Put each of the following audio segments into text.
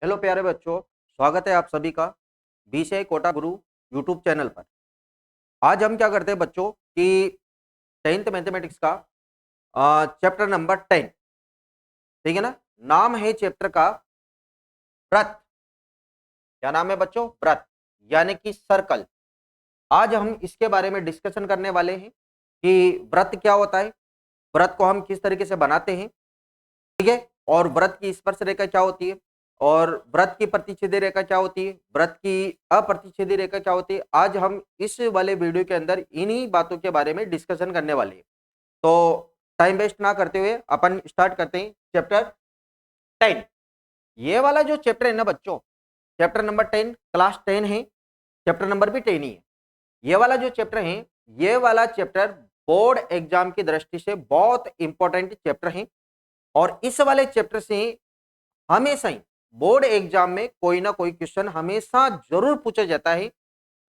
Hello प्यारे बच्चों, स्वागत है आप सभी का बीसीआई कोटा गुरु यूट्यूब चैनल पर। आज हम क्या करते हैं बच्चों कि 10th मैथमेटिक्स का चैप्टर नंबर 10, ठीक है ना। नाम है चैप्टर का व्रत। क्या नाम है बच्चों? व्रत यानी कि सर्कल। आज हम इसके बारे में डिस्कशन करने वाले हैं कि व्रत क्या होता है, व्रत को हम किस तरीके से बनाते हैं, ठीक है। और व्रत की स्पर्श रेखा क्या होती है, और व्रत की प्रतिच्छेदी रेखा क्या होती है, व्रत की अप्रतिच्छेदी रेखा क्या होती है। आज हम इस वाले वीडियो के अंदर इन्हीं बातों के बारे में डिस्कशन करने वाले हैं। तो टाइम वेस्ट ना करते हुए अपन स्टार्ट करते हैं चैप्टर 10। ये वाला जो चैप्टर है ना बच्चों, चैप्टर नंबर 10 क्लास 10 है, चैप्टर नंबर भी 10 ही है। ये वाला जो चैप्टर है, ये वाला चैप्टर बोर्ड एग्जाम की दृष्टि से बहुत इंपॉर्टेंट चैप्टर है। और इस वाले चैप्टर से हमेशा ही बोर्ड एग्जाम में कोई ना कोई क्वेश्चन हमेशा जरूर पूछा जाता है।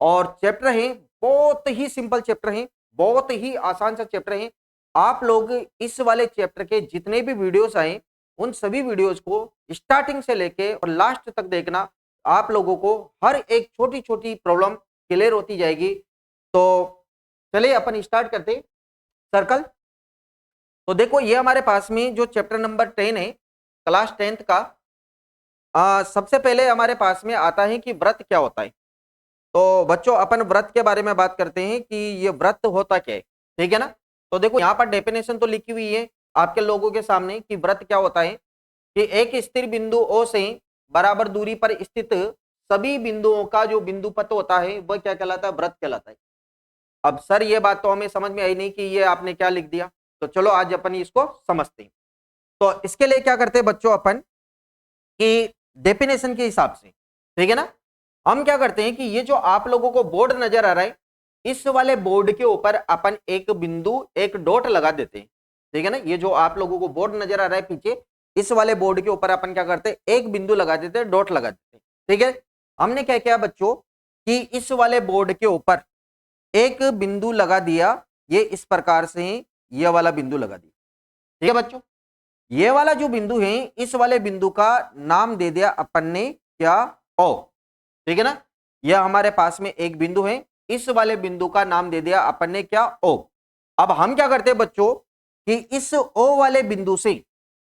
और चैप्टर है, बहुत ही सिंपल चैप्टर है, बहुत ही आसान सा चैप्टर है। आप लोग इस वाले चैप्टर के जितने भी वीडियोस आए, उन सभी वीडियोस को स्टार्टिंग से लेके और लास्ट तक देखना। आप लोगों को हर एक छोटी छोटी प्रॉब्लम क्लियर होती जाएगी। तो चलिए अपन स्टार्ट करते हैं सर्कल। तो देखो, ये हमारे पास में जो चैप्टर नंबर 10 है क्लास 10th का, सबसे पहले हमारे पास में आता है कि व्रत क्या होता है। तो बच्चों, अपन व्रत के बारे में बात करते हैं कि ये व्रत होता क्या है, ठीक है ना। तो देखो, यहाँ पर डेफिनेशन तो लिखी हुई है आपके लोगों के सामने कि व्रत क्या होता है कि एक स्थिर बिंदु O से बराबर दूरी पर स्थित सभी बिंदुओं का जो बिंदु पथ होता है वह क्या कहलाता है? व्रत कहलाता है। अब सर, ये बात तो हमें समझ में आई नहीं कि ये आपने क्या लिख दिया। तो चलो आज अपन इसको समझते हैं। तो इसके लिए क्या करते हैं बच्चों अपन कि डेफिनेशन के हिसाब से, ठीक है ना, हम क्या करते हैं कि ये जो आप लोगों को बोर्ड नजर आ रहा है, इस वाले बोर्ड के ऊपर अपन एक बिंदु, एक डॉट लगा देते हैं, ठीक है ना। ये जो आप लोगों को बोर्ड नजर आ रहा है पीछे, इस वाले बोर्ड के ऊपर अपन क्या करते हैं, एक बिंदु लगा देते हैं, डॉट लगा देते हैं, ठीक है। हमने क्या किया बच्चों कि इस वाले बोर्ड के ऊपर एक बिंदु लगा दिया, ये इस प्रकार से ये वाला बिंदु लगा दिया, ठीक है बच्चों। ये वाला जो बिंदु है, इस वाले बिंदु का नाम दे दिया अपन ने क्या? ओ, ठीक है ना। यह हमारे पास में एक बिंदु है, इस वाले बिंदु का नाम दे दिया अपन ने क्या? ओ। अब हम क्या करते हैं बच्चों कि इस ओ वाले बिंदु से,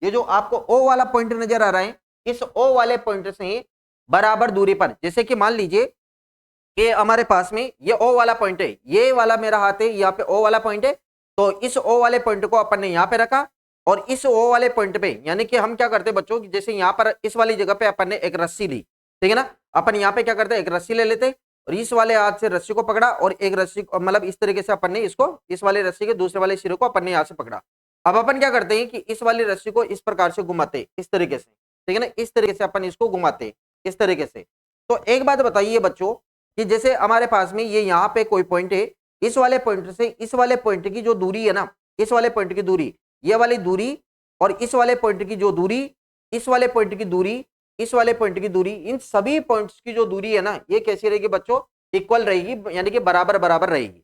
ये जो आपको ओ वाला पॉइंट नजर आ रहा है, इस ओ वाले पॉइंट से बराबर दूरी पर, जैसे कि मान लीजिए कि हमारे पास में ये ओ वाला पॉइंट है, ये वाला मेरा हाथ है, यहाँ पे ओ वाला पॉइंट है। तो इस ओ वाले पॉइंट को अपन ने यहाँ पे रखा, और इस ओ वाले पॉइंट पे, यानी कि हम क्या करते हैं बच्चों कि जैसे यहाँ पर इस वाली जगह पे अपन ने एक रस्सी ली, ठीक है ना। अपन यहाँ पे क्या करते हैं, एक रस्सी ले लेते और इस वाले हाथ से रस्सी को पकड़ा, और एक रस्सी मतलब इस तरीके से अपन ने इसको, इस वाले रस्सी के दूसरे वाले सिरे को अपन ने यहाँ से पकड़ा। अब अपन क्या करते हैं कि इस वाली रस्सी को इस प्रकार से घुमाते, इस तरीके से, ठीक है ना, इस तरीके से अपन इसको घुमाते, इस तरीके से। तो एक बात बताइए बच्चों कि जैसे हमारे पास में ये यहाँ पे कोई पॉइंट है, इस वाले पॉइंट से इस वाले पॉइंट की जो दूरी है ना, इस वाले पॉइंट की दूरी, ये वाली दूरी, और इस वाले पॉइंट की जो दूरी, इस वाले पॉइंट की दूरी, इस वाले पॉइंट की दूरी, इन सभी पॉइंट्स की जो दूरी है ना, ये कैसी रहेगी बच्चों? इक्वल रहेगी, यानी कि बराबर बराबर रहेगी।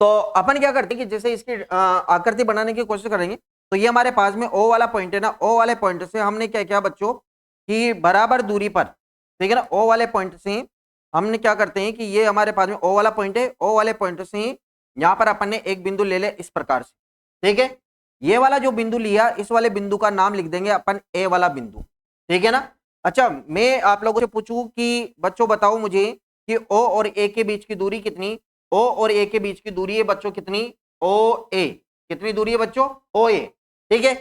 तो अपन क्या करते हैं कि जैसे इसकी आकृति बनाने की कोशिश करेंगे। तो ये हमारे पास में ओ वाला पॉइंट है ना, ओ वाले पॉइंट से हमने क्या किया बच्चों कि बराबर दूरी पर, ठीक है ना, ओ वाले पॉइंट से हमने क्या करते हैं कि ये हमारे पास में ओ वाला पॉइंट है, ओ वाले पॉइंट से यहाँ पर अपन ने एक बिंदु ले लिया इस प्रकार से, ठीक है। ये वाला जो बिंदु लिया, इस वाले बिंदु का नाम लिख देंगे अपन ए वाला बिंदु, ठीक है ना। अच्छा, मैं आप लोगों से पूछूं कि बच्चों बताओ मुझे कि ओ और ए के बीच की दूरी कितनी? ओ और ए के बीच की दूरी है बच्चों कितनी? ओ ए। कितनी दूरी है बच्चों? ओ ए, ठीक है।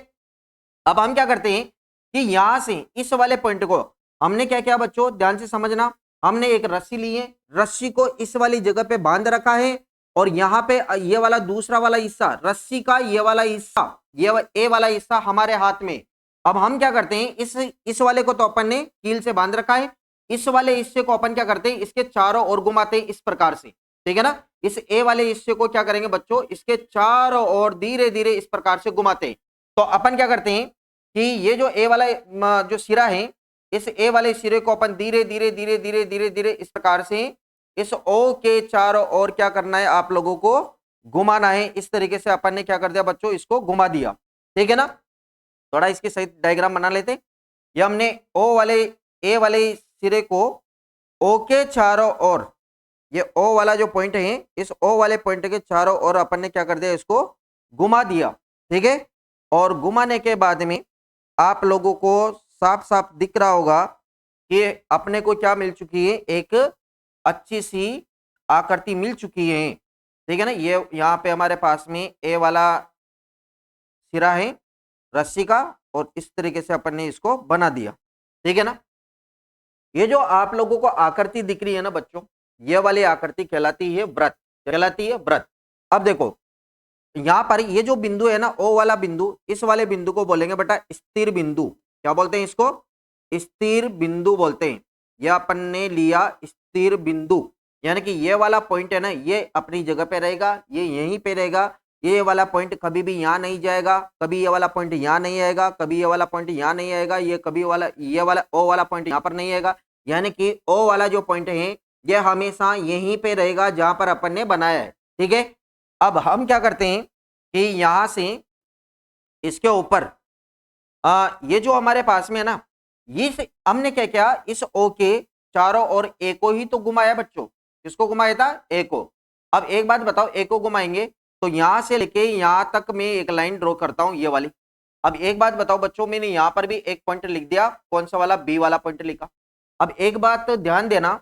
अब हम क्या करते हैं कि यहां से इस वाले पॉइंट को हमने क्या किया बच्चों, ध्यान से समझना। हमने एक रस्सी ली है, रस्सी को इस वाली जगह पे बांध रखा है, और यहाँ पे ये वाला दूसरा वाला हिस्सा, रस्सी का ये वाला हिस्सा, ये ए वाला हिस्सा हमारे हाथ में। अब हम क्या करते हैं, इस वाले को तो अपन ने कील से बांध रखा है, इस वाले हिस्से को अपन क्या करते हैं, इसके चारों ओर घुमाते हैं इस प्रकार से, ठीक है ना। इस ए वाले हिस्से को क्या करेंगे बच्चों, इसके चारों ओर धीरे धीरे इस प्रकार से घुमाते हैं। तो अपन क्या करते हैं कि ये जो ए वाला जो सिरा है, इस ए वाले सिरे को अपन धीरे धीरे धीरे धीरे धीरे धीरे इस प्रकार से इस ओ के चारों ओर क्या करना है, आप लोगों को घुमाना है। इस तरीके से अपन ने क्या कर दिया बच्चों, इसको घुमा दिया, ठीक है ना। थोड़ा इसकी सही डायग्राम बना लेते। ये हमने ए वाले सिरे को ओ के चारों ओर, ये ओ वाला जो पॉइंट है इस ओ वाले पॉइंट के चारों ओर अपन ने क्या कर दिया, इसको घुमा दिया। ठीक है, और घुमाने के बाद में आप लोगों को साफ साफ दिख रहा होगा कि अपने को क्या मिल चुकी है, एक अच्छी सी आकृति मिल चुकी है। ठीक है ना, ये यहाँ पे हमारे पास में ए वाला सिरा है रस्सी का, और इस तरीके से अपन ने इसको बना दिया। ठीक है ना, ये जो आप लोगों को आकृति दिख रही है ना बच्चों, ये वाली आकृति कहलाती है व्रत, कहलाती है व्रत। अब देखो यहाँ पर ये जो बिंदु है ना, ओ वाला बिंदु, इस वाले बिंदु को बोलेंगे बेटा स्थिर बिंदु। क्या बोलते हैं इसको? स्थिर बिंदु बोलते हैं। यह अपन ने लिया स्थिर बिंदु, यानी कि ये वाला पॉइंट है ना, ये अपनी जगह पे रहेगा, ये यहीं पे रहेगा। ये वाला पॉइंट कभी भी यहाँ नहीं जाएगा, कभी ये वाला पॉइंट यहाँ नहीं आएगा, कभी ये वाला पॉइंट यहाँ नहीं आएगा, ये कभी वाला ये वाला ओ वाला पॉइंट यहाँ पर नहीं आएगा। यानी कि ओ वाला जो पॉइंट है ये हमेशा यहीं पे रहेगा जहां पर अपन ने बनाया है। ठीक है, अब हम क्या करते हैं कि यहां से इसके ऊपर ये जो हमारे पास में है ना, ये हमने क्या किया, इस ओ के चारों ओर ए को ही तो घुमाया बच्चों। किसको घुमाया था? ए को। अब एक बात बताओ, ए को घुमाएंगे तो यहां से लेके यहां तक मैं एक लाइन ड्रॉ करता हूं, ये वाली। अब एक बात बताओ बच्चों, मैंने यहां पर भी एक पॉइंट लिख दिया, कौन सा वाला? बी वाला पॉइंट लिखा। अब एक बात ध्यान देना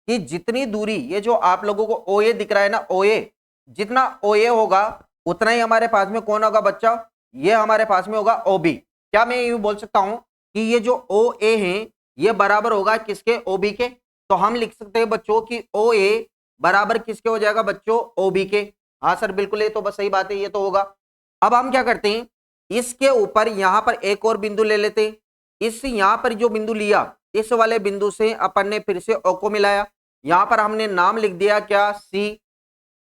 कि जितनी दूरी ये जो आप लोगों को ओ ए दिख रहा है ना, ओ ए, जितना ओ ए होगा उतना ही हमारे पास में कौन होगा बच्चा? ये हमारे पास में होगा ओ बी। क्या मैं यूं बोल सकता हूं कि ये जो ओ ए है ये बराबर होगा किसके? ओ बी के। तो हम लिख सकते हैं बच्चों कि ओ ए बराबर किसके हो जाएगा बच्चों? ओ बी के। हाँ सर बिल्कुल, ये तो बस सही बात है, ये तो होगा। अब हम क्या करते हैं, इसके ऊपर यहां पर एक और बिंदु ले लेते हैं। इस यहां पर जो बिंदु लिया, इस वाले बिंदु से अपन ने फिर से ओ को मिलाया। यहां पर हमने नाम लिख दिया क्या? सी।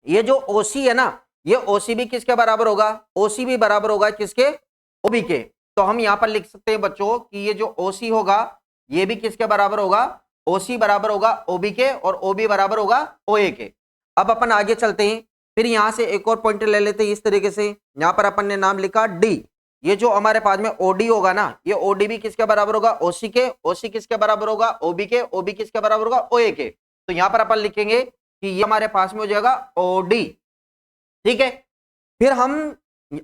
ये जो ओसी है ना, ये ओसी भी किसके बराबर होगा? ओसी भी बराबर होगा किसके? ओबी के। तो हम यहां पर लिख सकते हैं बच्चों कि ये जो ओसी होगा ये भी किसके बराबर होगा? ओसी बराबर होगा ओबी के, और ओबी बराबर होगा ओए के। अब अपन आगे चलते हैं, फिर यहां से एक और पॉइंट ले लेते हैं इस तरीके से। यहां पर अपन ने नाम लिखा डी। ये जो हमारे पास में ओडी होगा ना, ये ओडी भी किसके बराबर होगा? ओसी के। ओसी किसके बराबर होगा? ओबी के। ओबी किसके बराबर होगा? ओए के। तो यहां पर अपन लिखेंगे कि ये हमारे पास में हो जाएगा ओडी। ठीक है, फिर हम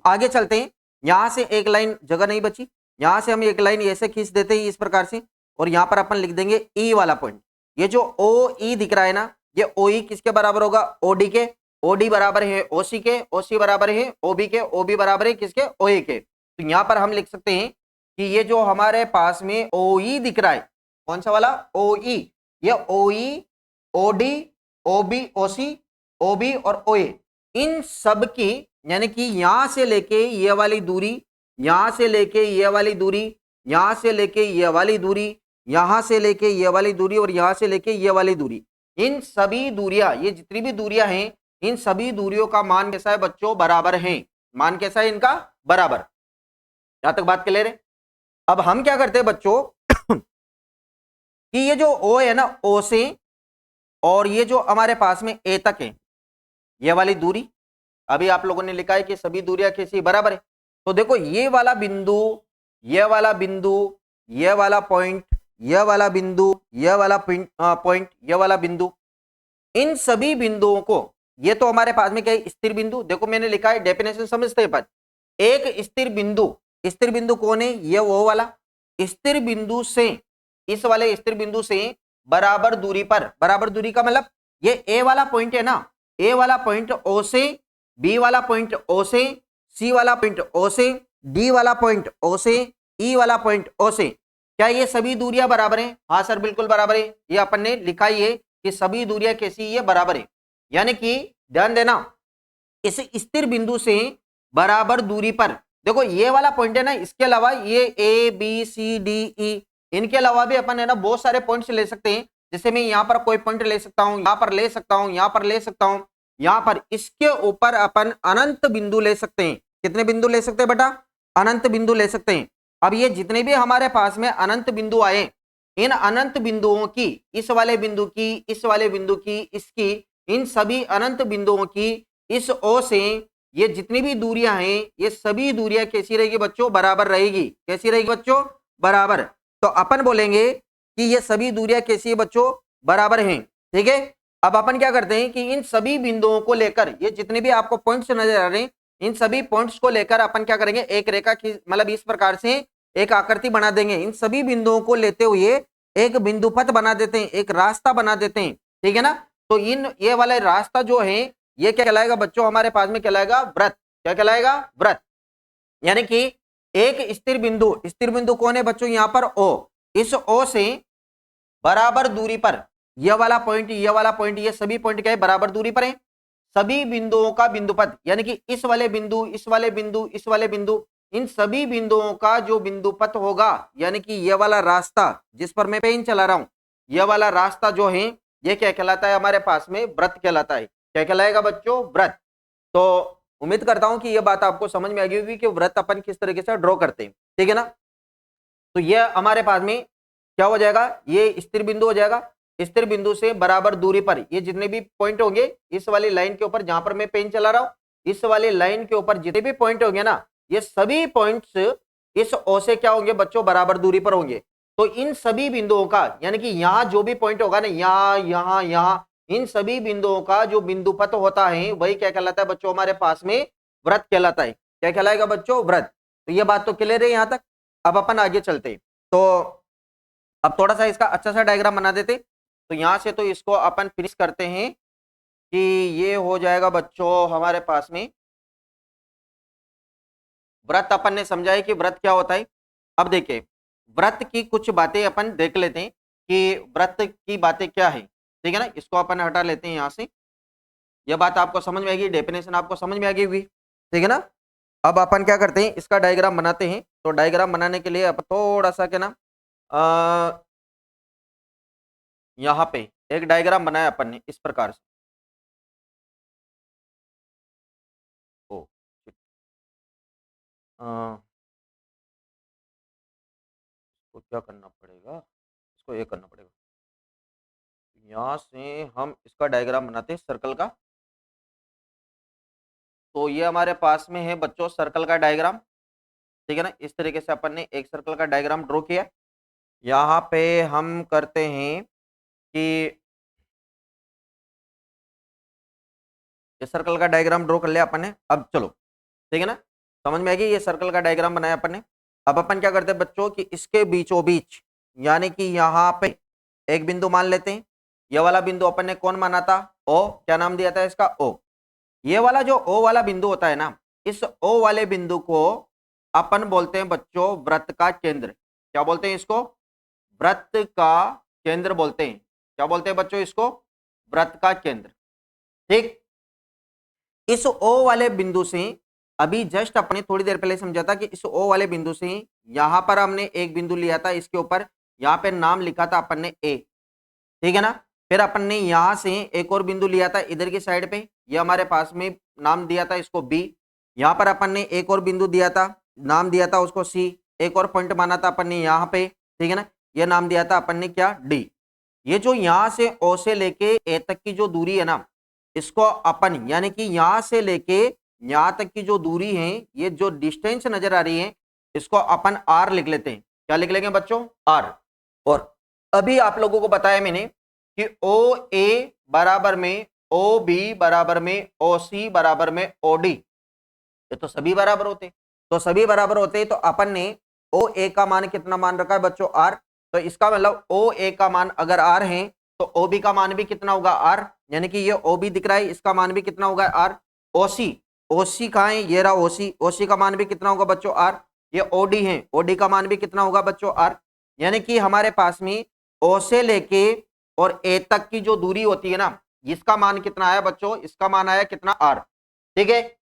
आगे चलते हैं। यहां से एक लाइन जगह नहीं बची, यहां से हम एक लाइन ऐसे खींच देते हैं इस प्रकार से, और यहां पर अपन लिख देंगे ई वाला पॉइंट। ये जो ओ ई दिख रहा है ना, ये ओ ई किसके बराबर होगा? ओडी के। ओडी बराबर है ओसी के। ओसी बराबर है ओबी के। ओबी बराबर है किसके? ओए के। तो यहां पर हम लिख सकते हैं कि ये जो हमारे पास में ओ ई दिख रहा है, कौन सा वाला? ओ ई। ये ओ ई, ओडी, ओबी, ओसी, ओबी और ओए, इन सब की, यानी कि यहां से लेके ये वाली दूरी, यहां से लेके ये वाली दूरी, यहां से लेके ये वाली दूरी, यहां से लेके ये वाली दूरी, और यहां से लेके ये वाली दूरी, इन सभी दूरियां, ये जितनी भी दूरियां हैं, इन सभी दूरियों का मान कैसा है बच्चों? बराबर है। मान कैसा है इनका? बराबर। यहां तक बात क्लियर है? अब हम क्या करते हैं बच्चों कि ये जो ओ है ना, ओ से और ये जो हमारे पास में ए तक है, ये वाली दूरी, अभी आप लोगों ने लिखा है कि सभी दूरियां कैसी? बराबर है। तो देखो ये वाला बिंदु, ये वाला बिंदु, ये वाला पॉइंट, ये वाला बिंदु, ये वाला पॉइंट, ये वाला बिंदु, इन सभी बिंदुओं को, ये तो हमारे पास में क्या है? स्थिर बिंदु। देखो मैंने लिखा है, डेफिनेशन समझते हैं पर, एक स्थिर बिंदु, स्थिर बिंदु कौन है? ये वो वाला स्थिर बिंदु से, इस वाले स्थिर बिंदु से बराबर दूरी पर, बराबर दूरी का मतलब ये ए वाला पॉइंट है ना, ए वाला पॉइंट ओ से, बी वाला पॉइंट ओ से, सी वाला पॉइंट ओ से, डी वाला पॉइंट ओ से, ई वाला पॉइंट ओ से, क्या ये सभी दूरियां बराबर हैं? हाँ सर बिल्कुल बराबर है। ये अपन ने लिखा ही है कि सभी दूरियां कैसी? ये बराबर है। यानी कि ध्यान देना, इस स्थिर बिंदु से बराबर दूरी पर, देखो ये वाला पॉइंट है ना, इसके अलावा ये A B C D E, इनके अलावा भी अपन है ना बहुत सारे पॉइंट्स ले सकते हैं। जैसे मैं यहाँ पर कोई पॉइंट ले सकता हूँ, यहाँ पर ले सकता हूँ, यहाँ पर ले सकता हूँ, यहाँ पर, इसके ऊपर अपन अनंत बिंदु ले सकते हैं। कितने बिंदु ले सकते हैं बेटा? अनंत बिंदु ले सकते हैं। अब ये जितने भी हमारे पास में अनंत बिंदु आए, इन अनंत बिंदुओं की, इस वाले बिंदु की, इस वाले बिंदु की, इसकी, इन सभी अनंत बिंदुओं की इस ओ से ये जितनी भी दूरियां हैं, ये सभी दूरियां कैसी रहेगी बच्चों? बराबर रहेगी। कैसी रहेगी बच्चों? बराबर। तो अपन बोलेंगे कि ये सभी दूरियां कैसी है बच्चों, बराबर हैं। ठीक है, अब अपन क्या करते हैं कि इन सभी बिंदुओं को लेकर, ये जितने भी आपको पॉइंट्स नजर आ रहे हैं, इन सभी पॉइंट्स को लेकर अपन क्या करेंगे, एक रेखा खींच, मतलब इस प्रकार से एक आकृति बना देंगे। इन सभी बिंदुओं को लेते हुए एक बिंदु पथ बना देते हैं, एक रास्ता बना देते हैं। ठीक है ना, तो इन ये वाला रास्ता जो है ये क्या कहलाएगा बच्चों, हमारे पास में कहलाएगा वृत्त। क्या कहलाएगा, वृत्त। यानी कि एक स्थिर बिंदु कौन है बच्चों, यहां पर ओ, इस ओ से बराबर दूरी पर ये वाला पॉइंट, ये वाला पॉइंट, ये सभी पॉइंट क्या है, बराबर दूरी पर है। सभी बिंदुओं का बिंदुपथ, यानी कि इस वाले बिंदु, इस वाले बिंदु, इस वाले बिंदु, इन सभी बिंदुओं का जो बिंदुपथ होगा, यानी कि ये वाला रास्ता जिस पर मैं पेन चला रहा हूं, ये वाला रास्ता जो है ये क्या कहलाता है, हमारे पास में वृत्त कहलाता है। क्या कहलाएगा बच्चों, वृत्त। तो उम्मीद करता हूं कि यह बात आपको समझ में आ गई होगी कि वृत्त अपन किस तरीके से ड्रॉ करते हैं। ठीक है ना, तो यह हमारे पास में क्या हो जाएगा, ये स्थिर बिंदु हो जाएगा। स्थिर बिंदु से बराबर दूरी पर ये जितने भी पॉइंट होंगे, इस वाली लाइन के ऊपर जहां पर मैं पेन चला रहा हूं, इस वाली लाइन के ऊपर जितने भी पॉइंट होंगे ना, ये सभी पॉइंट्स इस ओ से क्या होंगे बच्चों, बराबर दूरी पर होंगे। तो इन सभी बिंदुओं का, यानी कि यहां जो भी पॉइंट होगा ना, यहां, इन सभी बिंदुओं का जो बिंदुपथ होता है वही क्या कहलाता है बच्चों, हमारे पास में वृत्त कहलाता है। क्या कहलाएगा बच्चों, वृत्त। तो ये बात तो क्लियर है यहां तक। अब अपन आगे चलते हैं, तो अब थोड़ा सा इसका अच्छा सा डायग्राम बना देते। तो यहां से तो इसको अपन फिनिश करते हैं कि ये हो जाएगा बच्चों हमारे पास में व्रत। अपन ने समझा है कि व्रत क्या होता है। अब देखिए व्रत की कुछ बातें अपन देख लेते हैं कि व्रत की बातें क्या है। ठीक है ना, इसको अपन हटा लेते हैं यहां से। यह बात आपको समझ में आएगी, डेफिनेशन आपको समझ में आ गई होगी। ठीक है ना, अब अपन क्या करते हैं, इसका डायग्राम बनाते हैं। तो डायग्राम बनाने के लिए अब थोड़ा सा क्या ना, यहाँ पे एक डायग्राम बनाया अपन ने इस प्रकार से। ओ इसको क्या करना पड़ेगा, इसको ये करना पड़ेगा। यहाँ से हम इसका डायग्राम बनाते हैं सर्कल का। तो ये हमारे पास में है बच्चों सर्कल का डायग्राम। ठीक है ना, इस तरीके से अपन ने एक सर्कल का डायग्राम ड्रॉ किया। यहाँ पे हम करते हैं कि इस सर्कल का डायग्राम ड्रॉ कर लिया अपन ने। अब चलो, ठीक है ना, समझ में आएगी। ये सर्कल का डायग्राम बनाया अपन ने। अब अपन क्या करते हैं बच्चों कि इसके बीचों बीच, यानी कि यहाँ पे एक बिंदु मान लेते हैं। ये वाला बिंदु अपन ने कौन माना था, ओ। क्या नाम दिया था इसका, ओ। ये वाला जो ओ वाला बिंदु होता है ना, इस ओ वाले बिंदु को अपन बोलते हैं बच्चों वृत्त का केंद्र। क्या बोलते हैं इसको, वृत्त का केंद्र बोलते हैं। क्या बोलते हैं बच्चों इसको, वृत्त का केंद्र। ठीक, इस ओ वाले बिंदु से अभी जस्ट अपने थोड़ी देर पहले समझा था कि इस ओ वाले बिंदु से यहां पर हमने एक बिंदु लिया था, इसके ऊपर यहां पे नाम लिखा था अपन ने ए। ठीक है ना, फिर अपन ने यहां से एक और बिंदु लिया था इधर की साइड पे, ये हमारे पास में नाम दिया था इसको बी। यहां पर अपन ने एक और बिंदु दिया था, नाम दिया था उसको सी। एक और पॉइंट माना था अपन ने यहाँ पे। ठीक है ना, ये नाम दिया था अपन ने क्या, डी। ये जो यहां से ओ से लेके ए तक की जो दूरी है ना, इसको अपन, यानी कि यहां से लेके यहां तक की जो दूरी है, ये जो डिस्टेंस नजर आ रही है, इसको अपन आर लिख लेते हैं। क्या लिख लेंगे बच्चों, आर। और अभी आप लोगों को बताया मैंने कि ओ ए बराबर में ओ बी बराबर में ओ सी बराबर में ओ डी, ये तो सभी बराबर होते। तो सभी बराबर होते तो अपन ने ओ ए का मान कितना मान रखा है बच्चों, आर। तो इसका मतलब ओ ए का मान अगर आर है तो ओ बी का मान भी कितना होगा, आर। यानी कि ये ओ बी दिख रहा है, इसका मान भी कितना होगा, आर। ओ सी, ओ सी कहाँ है, ये रहा ओ सी। ओ सी का मान भी कितना होगा बच्चों, आर। ये ओ डी है, ओ डी का मान भी कितना होगा बच्चों, आर। यानी कि हमारे पास में ओ से लेके और ए तक की जो दूरी होती है ना, इसका मान कितना आया बच्चों, इसका मान आया कितना, आर। ठीक है,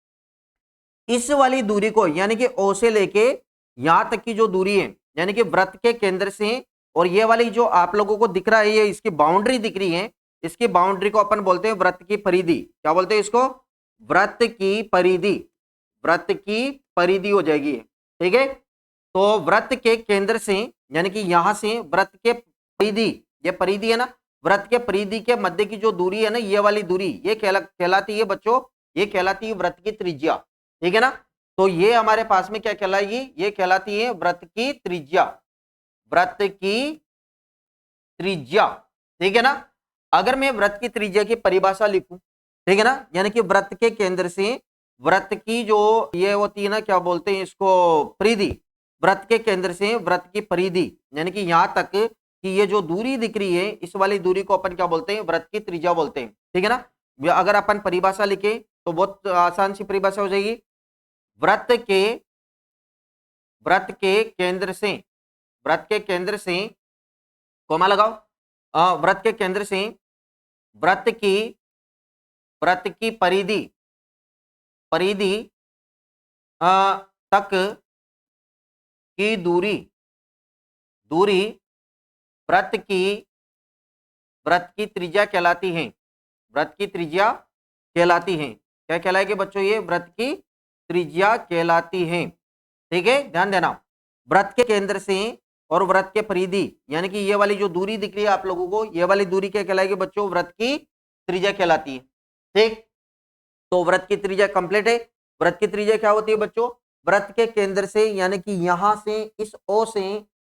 इस वाली दूरी को, यानी कि ओ से लेके यहां तक की जो दूरी है, यानी कि वृत्त के केंद्र से, और ये वाली जो आप लोगों को दिख रहा है, ये इसकी बाउंड्री दिख रही है, इसकी बाउंड्री को अपन बोलते हैं वृत्त की परिधि। क्या बोलते हैं इसको, वृत्त की परिधि। वृत्त की परिधि हो जाएगी। ठीक है, तो वृत्त के केंद्र से, यानी कि यहां से वृत्त के परिधि, ये परिधि है ना, वृत्त के परिधि के मध्य की जो दूरी है ना, ये वाली दूरी, ये कहलाती है बच्चों, ये कहलाती है वृत्त की त्रिज्या। ठीक है ना, तो ये हमारे पास में क्या कहलाएगी, ये कहलाती है वृत्त की त्रिज्या। वृत्त की त्रिज्या, ठीक है ना। अगर मैं वृत्त की त्रिज्या की परिभाषा लिखूं, ठीक है ना, यानी कि वृत्त के केंद्र से वृत्त की जो ये होती है ना, क्या बोलते हैं इसको, परिधि, वृत्त के केंद्र से वृत्त की परिधि, यानी कि यहां तक कि ये जो दूरी दिख रही है, इस वाली दूरी को अपन क्या बोलते हैं, वृत्त की त्रिज्या बोलते हैं, ठीक है ना। अगर अपन परिभाषा लिखे तो बहुत आसान सी परिभाषा हो जाएगी। वृत्त के केंद्र से, वृत्त के केंद्र से, कोमा लगाओ, वृत्त के केंद्र से वृत्त की परिधि परिधि तक की दूरी वृत्त की त्रिज्या कहलाती है। वृत्त की त्रिज्या कहलाती है। क्या कहलाएगी बच्चों, ये वृत्त की त्रिज्या कहलाती है, ठीक है, ध्यान देना। वृत्त के केंद्र से और वृत्त के परिधि, यानी कि ये वाली जो दूरी दिख रही है आप लोगों को, ये वाली दूरी क्या कहलाएगी बच्चों, वृत्त की त्रिज्या कहलाती है, ठीक। तो वृत्त की त्रिज्या कंप्लीट है। वृत्त की त्रिज्या क्या होती है बच्चों, वृत्त के केंद्र से, यानी कि यहां से इस ओ से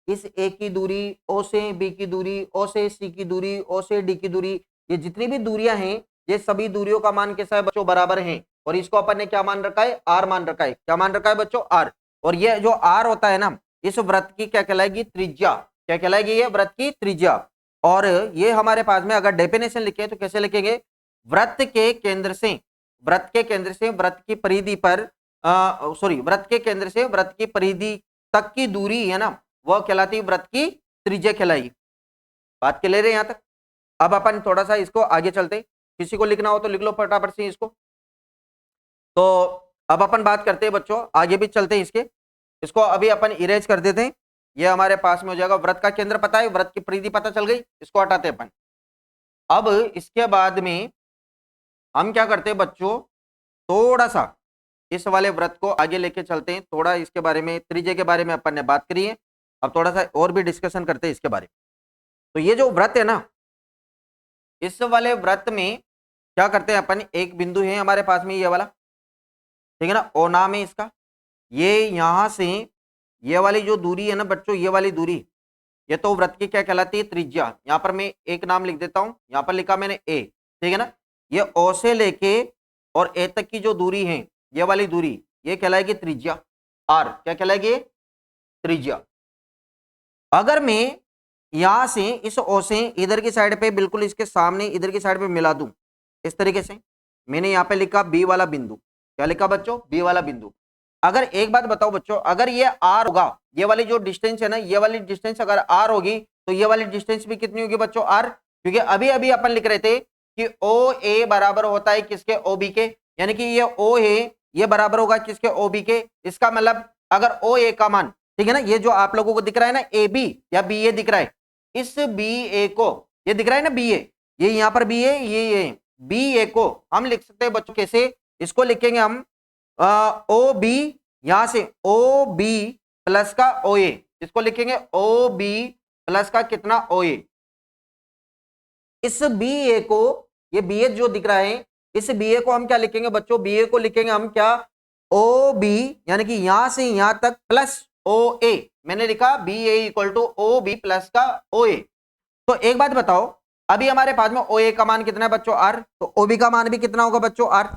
इस ए की दूरी, ओ से बी की दूरी, ओ से सी की दूरी, ओ से डी की दूरी, ये जितनी भी दूरियां हैं, ये सभी दूरियों का मान कैसा है बच्चों, बराबर है। और इसको अपन ने क्या मान रखा है, आर मान रखा है। क्या मान रखा है बच्चों, आर। और ये जो आर होता है ना, इस वृत्त की क्या कहलाएगी, त्रिज्या। क्या कहलाएगी, ये वृत्त की त्रिज्या। और ये हमारे पास में अगर डेफिनेशन लिखे तो कैसे लिखेंगे, वृत्त के केंद्र से वृत्त की परिधि पर, सॉरी, वृत्त के केंद्र से वृत्त की परिधि तक की दूरी है ना, वह कहलाती है वृत्त की त्रिज्या कहलाई। बात क्लियर है यहां तक। अब अपन थोड़ा सा इसको आगे चलते, किसी को लिखना हो तो लिख लो फटाफट से इसको। तो अब अपन बात करते हैं बच्चों, आगे भी चलते हैं इसको अभी अपन इरेज कर देते हैं। ये हमारे पास में हो जाएगा, वृत्त का केंद्र पता है, वृत्त की परिधि पता चल गई, इसको हटाते हैं अपन। अब इसके बाद में हम क्या करते हैं बच्चों, थोड़ा सा इस वाले वृत्त को आगे लेके चलते हैं। थोड़ा इसके बारे में, त्रिज्या के बारे में अपन ने बात करी है, अब थोड़ा सा और भी डिस्कशन करते हैं इसके बारे में। तो ये जो वृत्त है ना, इस वाले वृत्त में क्या करते हैं अपन, एक बिंदु है हमारे पास में ये वाला, ठीक है ना, ओ नाम है इसका। ये यहां से ये वाली जो दूरी है ना बच्चों, ये वाली दूरी, ये तो वृत्त की क्या कहलाती है, त्रिज्या। यहां पर मैं एक नाम लिख देता हूं, यहां पर लिखा मैंने ए, ठीक है ना। ये ओ से लेके और ए तक की जो दूरी है, ये वाली दूरी, ये कहलाएगी त्रिज्या, आर। क्या कहलाएगी, त्रिज्या। अगर मैं यहां से इस ओ से इधर की साइड पे, बिल्कुल इसके सामने इधर की साइड पे मिला दूं, इस तरीके से, मैंने यहां पे लिखा बी वाला बिंदु। क्या लिखा बच्चों, बी वाला बिंदु। अगर एक बात बताओ बच्चों, अगर ये आर होगा, ये वाली जो डिस्टेंस है ना, ये वाली डिस्टेंस अगर आर होगी, तो ये वाली डिस्टेंस भी कितनी होगी बच्चों, आर। क्योंकि अभी अभी अपन लिख रहे थे कि ओ ए बराबर होता है किसके, ओ बी के, यानी कि ये ओ है, ये बराबर होगा किसके, ओ बी के। इसका मतलब अगर ओ ए का मान, ठीक है ना, ये जो आप लोगों को दिख रहा है ना, ए बी या बी ए दिख रहा है, इस बी ए को, ये दिख रहा है ना बी ए, ये यहां पर बी ए, ये बी ए को हम लिख सकते हैं बच्चों कैसे, इसको लिखेंगे हम ओ बी, यहां से ओ बी प्लस का ओ ए, इसको लिखेंगे ओ बी प्लस का कितना, ओ ए। इस बी ए को, ये बी ए जो दिख रहा है, इस बी ए को हम क्या लिखेंगे बच्चों, बी ए को लिखेंगे हम क्या, ओ बी, यानी कि यहां से यहां तक प्लस ओ ए। मैंने लिखा B A equal to O B plus का ओ ए। तो एक बात बताओ, अभी हमारे पास में ओ ए का मान कितना है बच्चों, आर, तो ओ बी का मान भी कितना होगा बच्चों, आर।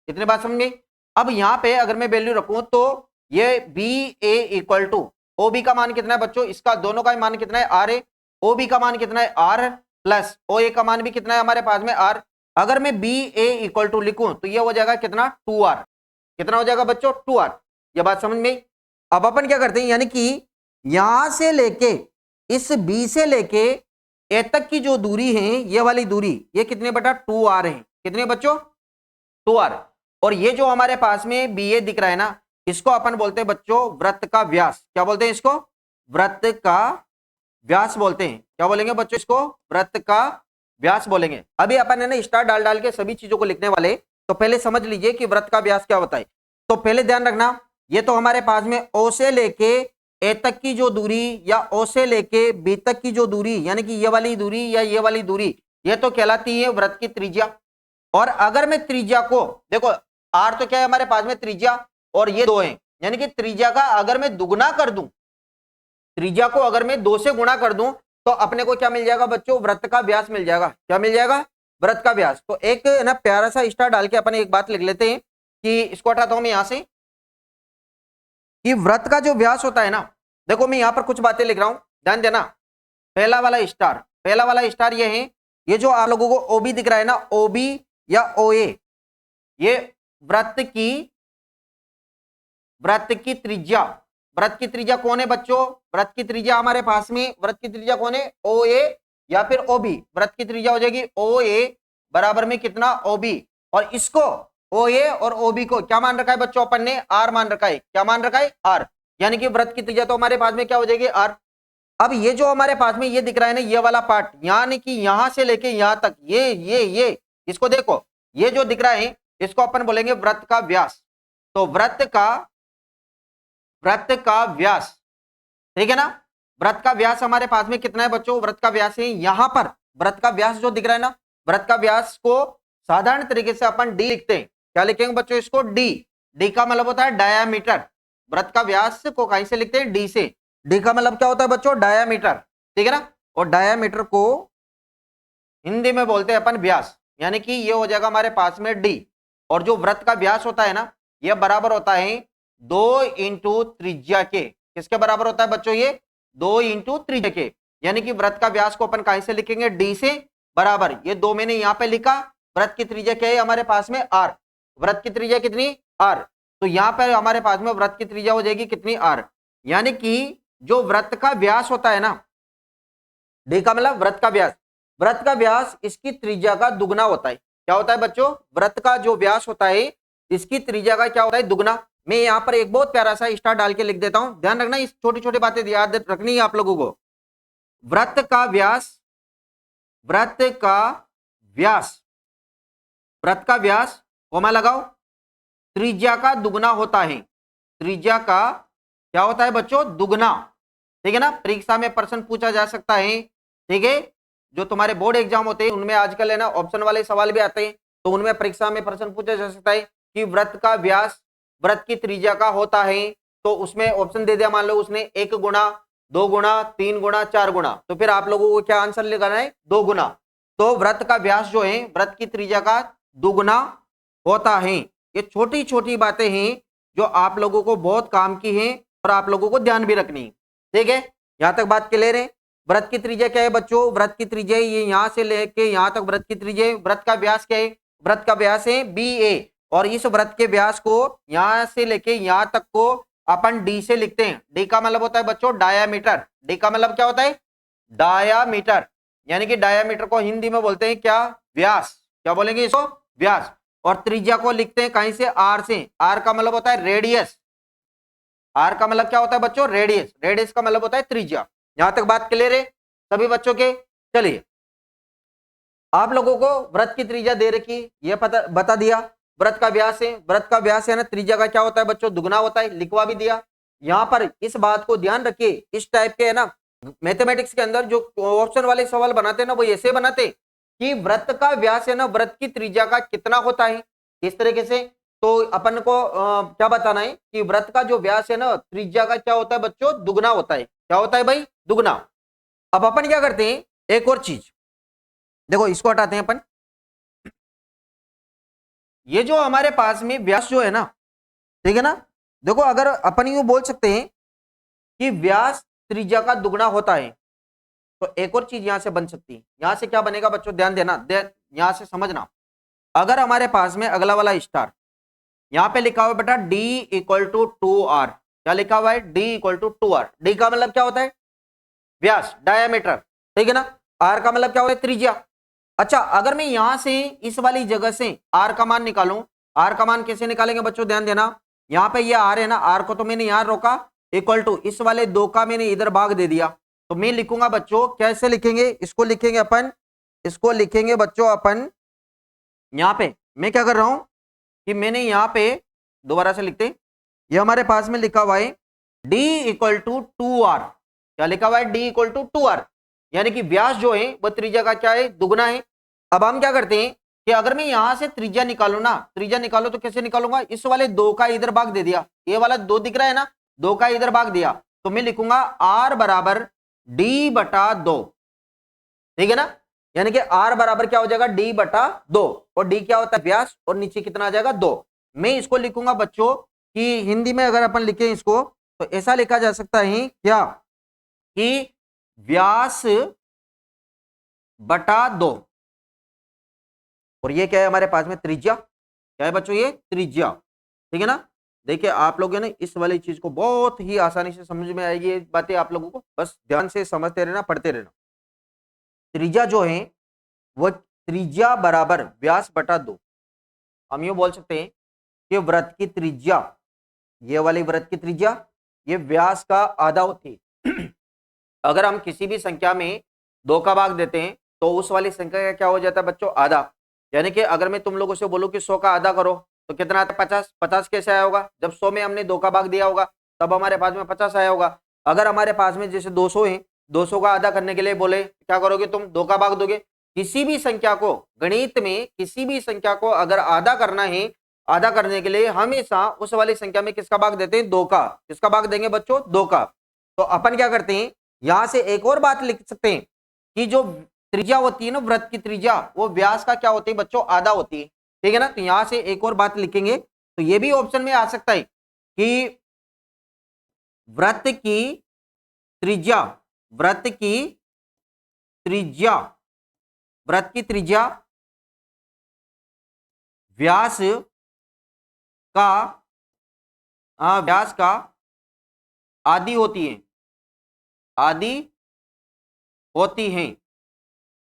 इतनी बात समझ गई। अब यहां पे अगर मैं वैल्यू रखूं, तो ये B A equal to O B का मान कितना है बच्चों, इसका दोनों का मान कितना है, आर है। ओ बी का मान कितना है, आर, प्लस ओ ए का मान भी कितना है हमारे पास में, आर। अगर मैं बी ए इक्वल टू लिखूं तो ये हो जाएगा कितना, 2r। कितना हो जाएगा बच्चों, 2r। ये बात समझ में। अब अपन क्या करते हैं, यानी कि यहां से लेके इस बी से लेके ए तक की जो दूरी है, ये वाली दूरी, ये कितने बटा 2r है। कितने बच्चों, 2r। और ये जो हमारे पास में बी ए दिख रहा है ना, इसको अपन बोलते हैं बच्चों वृत्त का व्यास। क्या बोलते हैं इसको, वृत्त का व्यास बोलते हैं। क्या बोलेंगे बच्चों, इसको वृत्त का व्यास बोलेंगे। अभी अपन है ना स्टार डाल डाल के सभी चीजों को लिखने वाले, तो पहले समझ लीजिए कि वृत्त का व्यास क्या होता है। तो पहले ध्यान रखना, ये तो हमारे पास में ओ से लेके ए तक की जो दूरी, या ओ से लेके बी तक की जो दूरी, यानी कि ये वाली दूरी या ये वाली दूरी, ये तो कहलाती है वृत्त की त्रिज्या। और अगर मैं त्रिज्या को देखो, आर तो क्या है हमारे पास में त्रिज्या, और ये दो है, यानी कि त्रिज्या का अगर मैं दुगना कर दूं, त्रिज्या को अगर मैं 2 से गुणा कर दूं तो अपने को क्या मिल जाएगा बच्चों, वृत्त का व्यास मिल जाएगा। क्या मिल जाएगा, वृत्त का व्यास। तो एक ना प्यारा सा स्टार डाल के अपन एक बात लिख लेते हैं कि इसको हटाता हूं मैं यहां से, कि वृत्त का जो व्यास होता है ना, देखो मैं यहां पर कुछ बातें लिख रहा हूं, ध्यान देना। पहला वाला स्टार ये है, ये जो आप लोगों को ओबी दिख रहा है ना, ओबी या ओए, ये वृत्त की त्रिज्या, वृत्त की त्रिज्या कौन है बच्चों, वृत्त की त्रिज्या हमारे पास में वृत्त की त्रिज्या कौन है, ओ ए या फिर ओबी। वृत्त की त्रिज्या हो जाएगी ओ ए बराबर में कितना, ओबी। और इसको ओ ए और ओबी को क्या मान रखा है बच्चों, अपन ने आर मान रखा है। क्या मान रखा है, आर। यानी कि वृत्त की त्रिज्या तो हमारे पास में क्या हो जाएगी, आर। अब ये जो हमारे पास में ये दिख रहा है ना, ये वाला पार्ट, यानी कि यहां से लेके यहां तक, ये इसको देखो, ये जो दिख रहा है इसको अपन बोलेंगे वृत्त का व्यास। तो वृत्त का व्यास, ठीक है ना। वृत्त का व्यास हमारे पास में कितना है बच्चों, वृत्त का व्यास है यहां पर, वृत्त का व्यास जो दिख रहा है ना, वृत्त का व्यास को साधारण तरीके से अपन डी लिखते हैं। क्या लिखेंगे बच्चों, इसको डी। डी का मतलब होता है डायामीटर। वृत्त का व्यास को कहीं से लिखते हैं, डी से। डी का मतलब क्या होता है बच्चों, डायामीटर, ठीक है ना। और डायामीटर को हिंदी में बोलते हैं अपन व्यास, यानी कि ये हो जाएगा हमारे पास में डी। और जो वृत्त का व्यास होता है ना, ये बराबर होता है 2 इंटू त्रिज्या के। किसके बराबर होता है बच्चों, ये 2 इंटू त्रिज्या के। यानी कि वृत्त का व्यास को अपन कहीं से लिखेंगे, डी से बराबर, ये 2 मैंने यहां पे लिखा। वृत्त की त्रिज्या क्या है हमारे पास में, आर। वृत्त की त्रिज्या कितनी, आर। तो यहां पर हमारे पास में वृत्त की त्रिज्या हो जाएगी कितनी, आर। यानी कि जो वृत्त का व्यास होता है ना, डी का मतलब वृत्त का व्यास, वृत्त का व्यास इसकी त्रिज्या का दुगना होता है। क्या होता है बच्चों, वृत्त का जो व्यास होता है इसकी त्रिज्या का क्या होता है, दुगना। मैं यहां पर एक बहुत प्यारा सा स्टार डाल के लिख देता हूं, ध्यान रखना, इस छोटी छोटी बातें याद रखनी है आप लोगों को। वृत्त का व्यास, कोमा लगाओ, त्रिज्या का दुगना होता है। त्रिज्या का क्या होता है बच्चों, दुगना, ठीक है ना। परीक्षा में प्रश्न पूछा जा सकता है, ठीक है। जो तुम्हारे बोर्ड एग्जाम होते हैं उनमें आजकल है ना ऑप्शन वाले सवाल भी आते हैं, तो उनमें परीक्षा में प्रश्न पूछा जा सकता है कि वृत्त का व्यास वृत्त की त्रिज्या का होता है। तो उसमें ऑप्शन दे दिया, मान लो उसने 1 गुना, 2 गुना, 3 गुना, 4 गुना, तो फिर आप लोगों को क्या आंसर लगाना है, 2 गुना। तो वृत्त का व्यास जो है वृत्त की त्रिज्या का दुगुना होता है। ये छोटी छोटी बातें हैं जो आप लोगों को बहुत काम की हैं और आप लोगों को ध्यान भी रखनी है, ठीक है। यहां तक बात क्लियर है। वृत्त की त्रिज्या क्या है बच्चों, वृत्त की त्रिज्या ये यहां से लेके यहां तक वृत्त की त्रिज्या। वृत्त का व्यास क्या है, वृत्त का व्यास है बी ए, और इस वृत्त के व्यास को यहां से लेके यहां तक को अपन डी से लिखते हैं। डी का मतलब होता है बच्चों डायामीटर। डी का मतलब क्या होता है, डायामीटर। यानी कि डायामीटर को हिंदी में बोलते हैं क्या, व्यास। क्या बोलेंगे इसको, व्यास। और त्रिज्या को लिखते हैं कहीं से, आर से। आर का मतलब होता है रेडियस। आर का मतलब क्या होता है बच्चों, रेडियस। रेडियस का मतलब होता है त्रिज्या। यहां तक बात क्लियर है सभी बच्चों के। चलिए, आप लोगों को वृत्त की त्रिज्या दे रखी, ये पता बता दिया। वृत्त का व्यास है, वृत्त का व्यास है ना, त्रिज्या का क्या होता है बच्चों, दुगना होता है, लिखवा भी दिया। यहां पर इस बात को ध्यान रखिए, इस टाइप के है ना मैथमेटिक्स के अंदर जो ऑप्शन वाले सवाल बनाते हैं ना, वो ऐसे बनाते कि वृत्त का व्यास है ना वृत्त की त्रिज्या का कितना होता है, इस तरीके से। तो अपन को क्या बताना है कि वृत्त का जो व्यास है ना त्रिज्या का क्या होता है बच्चों, दुगना होता है। क्या होता है भाई, दुगना। अब अपन क्या करते हैं, एक और चीज देखो, इसको हटाते हैं अपन। ये जो हमारे पास में व्यास जो है ना, ठीक है ना, देखो अगर अपन यूं बोल सकते हैं कि व्यास त्रिज्या का दुगना होता है, तो एक और चीज यहां से बन सकती है। यहां से क्या बनेगा बच्चों, ध्यान देना, यहां से समझना। अगर हमारे पास में अगला वाला स्टार यहां पे लिखा हुआ है बेटा d इक्वल टू 2r, क्या लिखा हुआ है, d equal to 2r। d का मतलब क्या होता है, व्यास, डायामीटर, ठीक है ना। r का मतलब क्या होता है, त्रिज्या। अच्छा, अगर मैं यहां से इस वाली जगह से r का मान निकालूं, r का मान कैसे निकालेंगे बच्चों, ध्यान देना। यहां पे ये r है ना, r को तो मैंने यहां रोका, इक्वल टू इस वाले 2 का मैंने इधर भाग दे दिया। तो मैं लिखूंगा बच्चों, कैसे लिखेंगे इसको, लिखेंगे अपन, इसको लिखेंगे बच्चों अपन यहां पे। मैं क्या कर रहा हूं कि मैंने यहां पे दोबारा से लिखते हैं, ये हमारे पास में लिखा हुआ है d इक्वल टू 2r। क्या लिखा हुआ है, d इक्वल टू 2r, यानी कि व्यास जो है वह त्रिज्या का क्या है, दुगना है। अब हम क्या करते हैं कि अगर मैं यहां से त्रिज्या निकालू ना, त्रिज्या निकालो तो कैसे निकालूंगा, इस वाले 2 का इधर भाग दे दिया, ये वाला 2 दिख रहा है ना, 2 का इधर भाग दिया, तो मैं लिखूंगा r बराबर d बटा 2, ठीक है ना। यानी कि r बराबर क्या हो जाएगा, d बटा 2, और d क्या होता है, व्यास, और नीचे कितना आ जाएगा 2। मैं इसको लिखूंगा बच्चों कि हिंदी में अगर अपन लिखें इसको तो ऐसा लिखा जा सकता है क्या कि व्यास बटा 2, और ये क्या है हमारे पास में, त्रिज्या। क्या है बच्चों, ये त्रिज्या, ठीक है ना। देखिए आप लोग है ना इस वाली चीज को बहुत ही आसानी से समझ में आएगी, ये बातें आप लोगों को बस ध्यान से समझते रहना, पढ़ते रहना। त्रिज्या जो है वो त्रिज्या बराबर व्यास बटा 2। हम यूं बोल सकते हैं कि वृत्त की त्रिज्या, ये वाली वृत्त की त्रिज्या ये व्यास का आधा होती है। अगर हम किसी भी संख्या में 2 का भाग देते हैं तो उस वाली संख्या का क्या हो जाता है बच्चों, आधा। यानी कि अगर मैं तुम लोगों से बोलूं कि 100 का आधा करो तो कितना आता है, 50। 50 कैसे आया होगा, जब 100 में हमने 2 का भाग दिया होगा तब हमारे पास में 50 आया होगा। अगर हमारे पास में जैसे 200 है, 200 का आधा करने के लिए बोले क्या करोगे तुम, 2 का भाग दोगे। किसी भी संख्या को गणित में, किसी भी संख्या को अगर आधा करना है, आधा करने के लिए हमेशा उस वाली संख्या में किसका भाग देते हैं, 2 का। किसका भाग देंगे बच्चों, 2 का। तो अपन क्या करते हैं, यहां से एक और बात लिख सकते हैं कि जो त्रिज्या होती है ना, वृत्त की त्रिज्या, वो व्यास का क्या होती है बच्चों, आधा होती है, ठीक है ना। तो यहां से एक और बात लिखेंगे तो ये भी ऑप्शन में आ सकता है कि वृत्त की त्रिज्या, वृत्त की त्रिज्या, वृत्त की त्रिज्या व्यास का व्यास का आधी होती है, आधी होती है,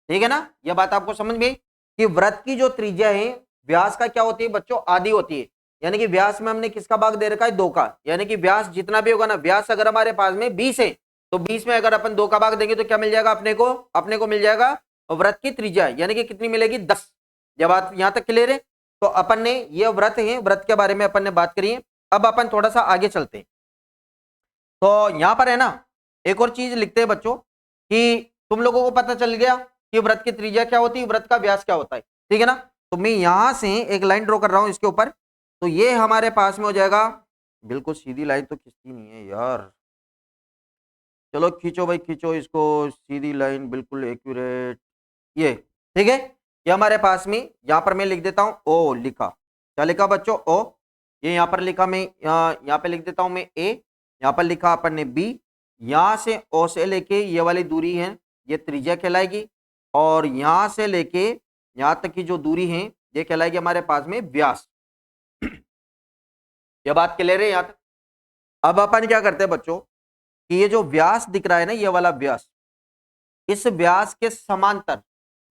ठीक है ना। यह बात आपको समझ में कि वृत्त की जो त्रिज्या है व्यास का क्या होती है बच्चों, आधी होती है। यानी कि व्यास में हमने किसका भाग दे रखा है, 2 का। यानी कि व्यास जितना भी होगा ना, व्यास अगर हमारे पास में 20 है तो 20 में अगर अपन 2 का भाग देंगे तो क्या मिल जाएगा अपने को, अपने को मिल जाएगा वृत्त की त्रिज्या, यानी कि कितनी मिलेगी, 10। जब बात यहां तक क्लियर है तो अपन ने ये वृत्त है, वृत्त के बारे में अपन ने बात करी है। अब अपन थोड़ा सा आगे चलते हैं। तो यहां पर है ना एक और चीज लिखते हैं बच्चों कि तुम लोगों को पता चल गया कि वृत्त की त्रिज्या क्या होती है, वृत्त का व्यास क्या होता है, ठीक है ना। तो मैं यहां से एक लाइन ड्रॉ कर रहा हूं इसके ऊपर, तो ये हमारे पास में हो जाएगा, बिल्कुल सीधी लाइन तो खींचती नहीं है यार, चलो खींचो भाई खींचो इसको, सीधी लाइन बिल्कुल एक्यूरेट, ये ठीक है। ये हमारे पास में यहाँ पर मैं लिख देता हूँ ओ, लिखा क्या लिखा बच्चों, ओ। ये यहाँ पर लिखा मैं, यहाँ पे लिख देता हूँ मैं ए, यहाँ पर लिखा अपन ने बी। यहाँ से ओ से लेके ये वाली दूरी है ये त्रिज्या कहलाएगी, और यहाँ से लेके यहाँ तक की जो दूरी है ये कहलाएगी हमारे पास में व्यास। ये बात क्लियर है यहाँ तक। अब अपन क्या करते हैं बच्चों कि ये जो व्यास दिख रहा है ना, ये वाला व्यास, इस व्यास के समांतर,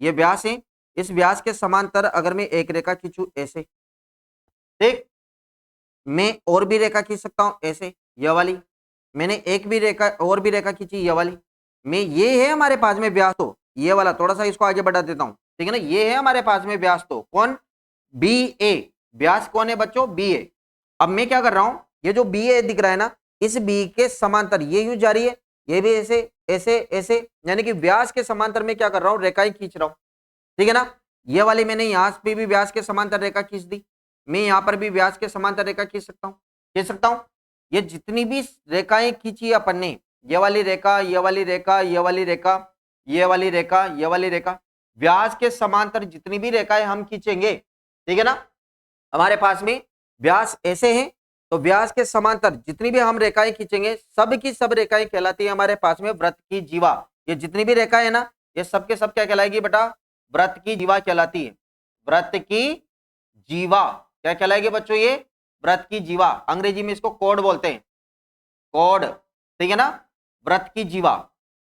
ये व्यास है, इस व्यास के समांतर अगर मैं एक रेखा खींचूं ऐसे, ठीक, मैं और भी रेखा खींच सकता हूं ऐसे, ये वाली, मैंने एक भी रेखा और भी रेखा खींची ये वाली, मैं, ये है हमारे पास में व्यास, तो ये वाला थोड़ा सा इसको आगे बढ़ा देता हूं, ठीक है ना। ये है हमारे पास में व्यास, तो कौन, बी ए, व्यास कौन है बच्चों, बी ए। अब मैं क्या कर रहा हूं, ये जो बी ए दिख रहा है ना, इस बी के समांतर ये यूं जा रही है, ये भी ऐसे ऐसे ऐसे, यानी कि व्यास के समांतर में क्या कर रहा हूं, रेखाएं खींच रहा हूं, ठीक है ना। ये वाली मैंने यहां पे भी व्यास के समांतर रेखा खींच दी, मैं यहां पर भी व्यास के समांतर रेखा खींच सकता हूं, खींच सकता हूं। ये जितनी भी रेखाएं खींची अपन ने, ये वाली रेखा, ये वाली रेखा, ये वाली रेखा, ये वाली रेखा, ये वाली रेखा, व्यास के समांतर जितनी भी रेखाएं हम खींचेंगे, ठीक है ना, हमारे पास में व्यास ऐसे हैं, तो व्यास के समांतर जितनी भी हम रेखाएं खींचेंगे सब की सब रेखाएं कहलाती है हमारे पास में वृत्त की जीवा। ये जितनी भी रेखाएं है ना, ये सब के सब क्या कहलाएगी बेटा, वृत्त की जीवा कहलाती है। वृत्त की जीवा क्या कहलाएगी बच्चों, ये वृत्त की जीवा, अंग्रेजी में इसको कोड बोलते हैं, कोड, ठीक है ना, वृत्त की जीवा।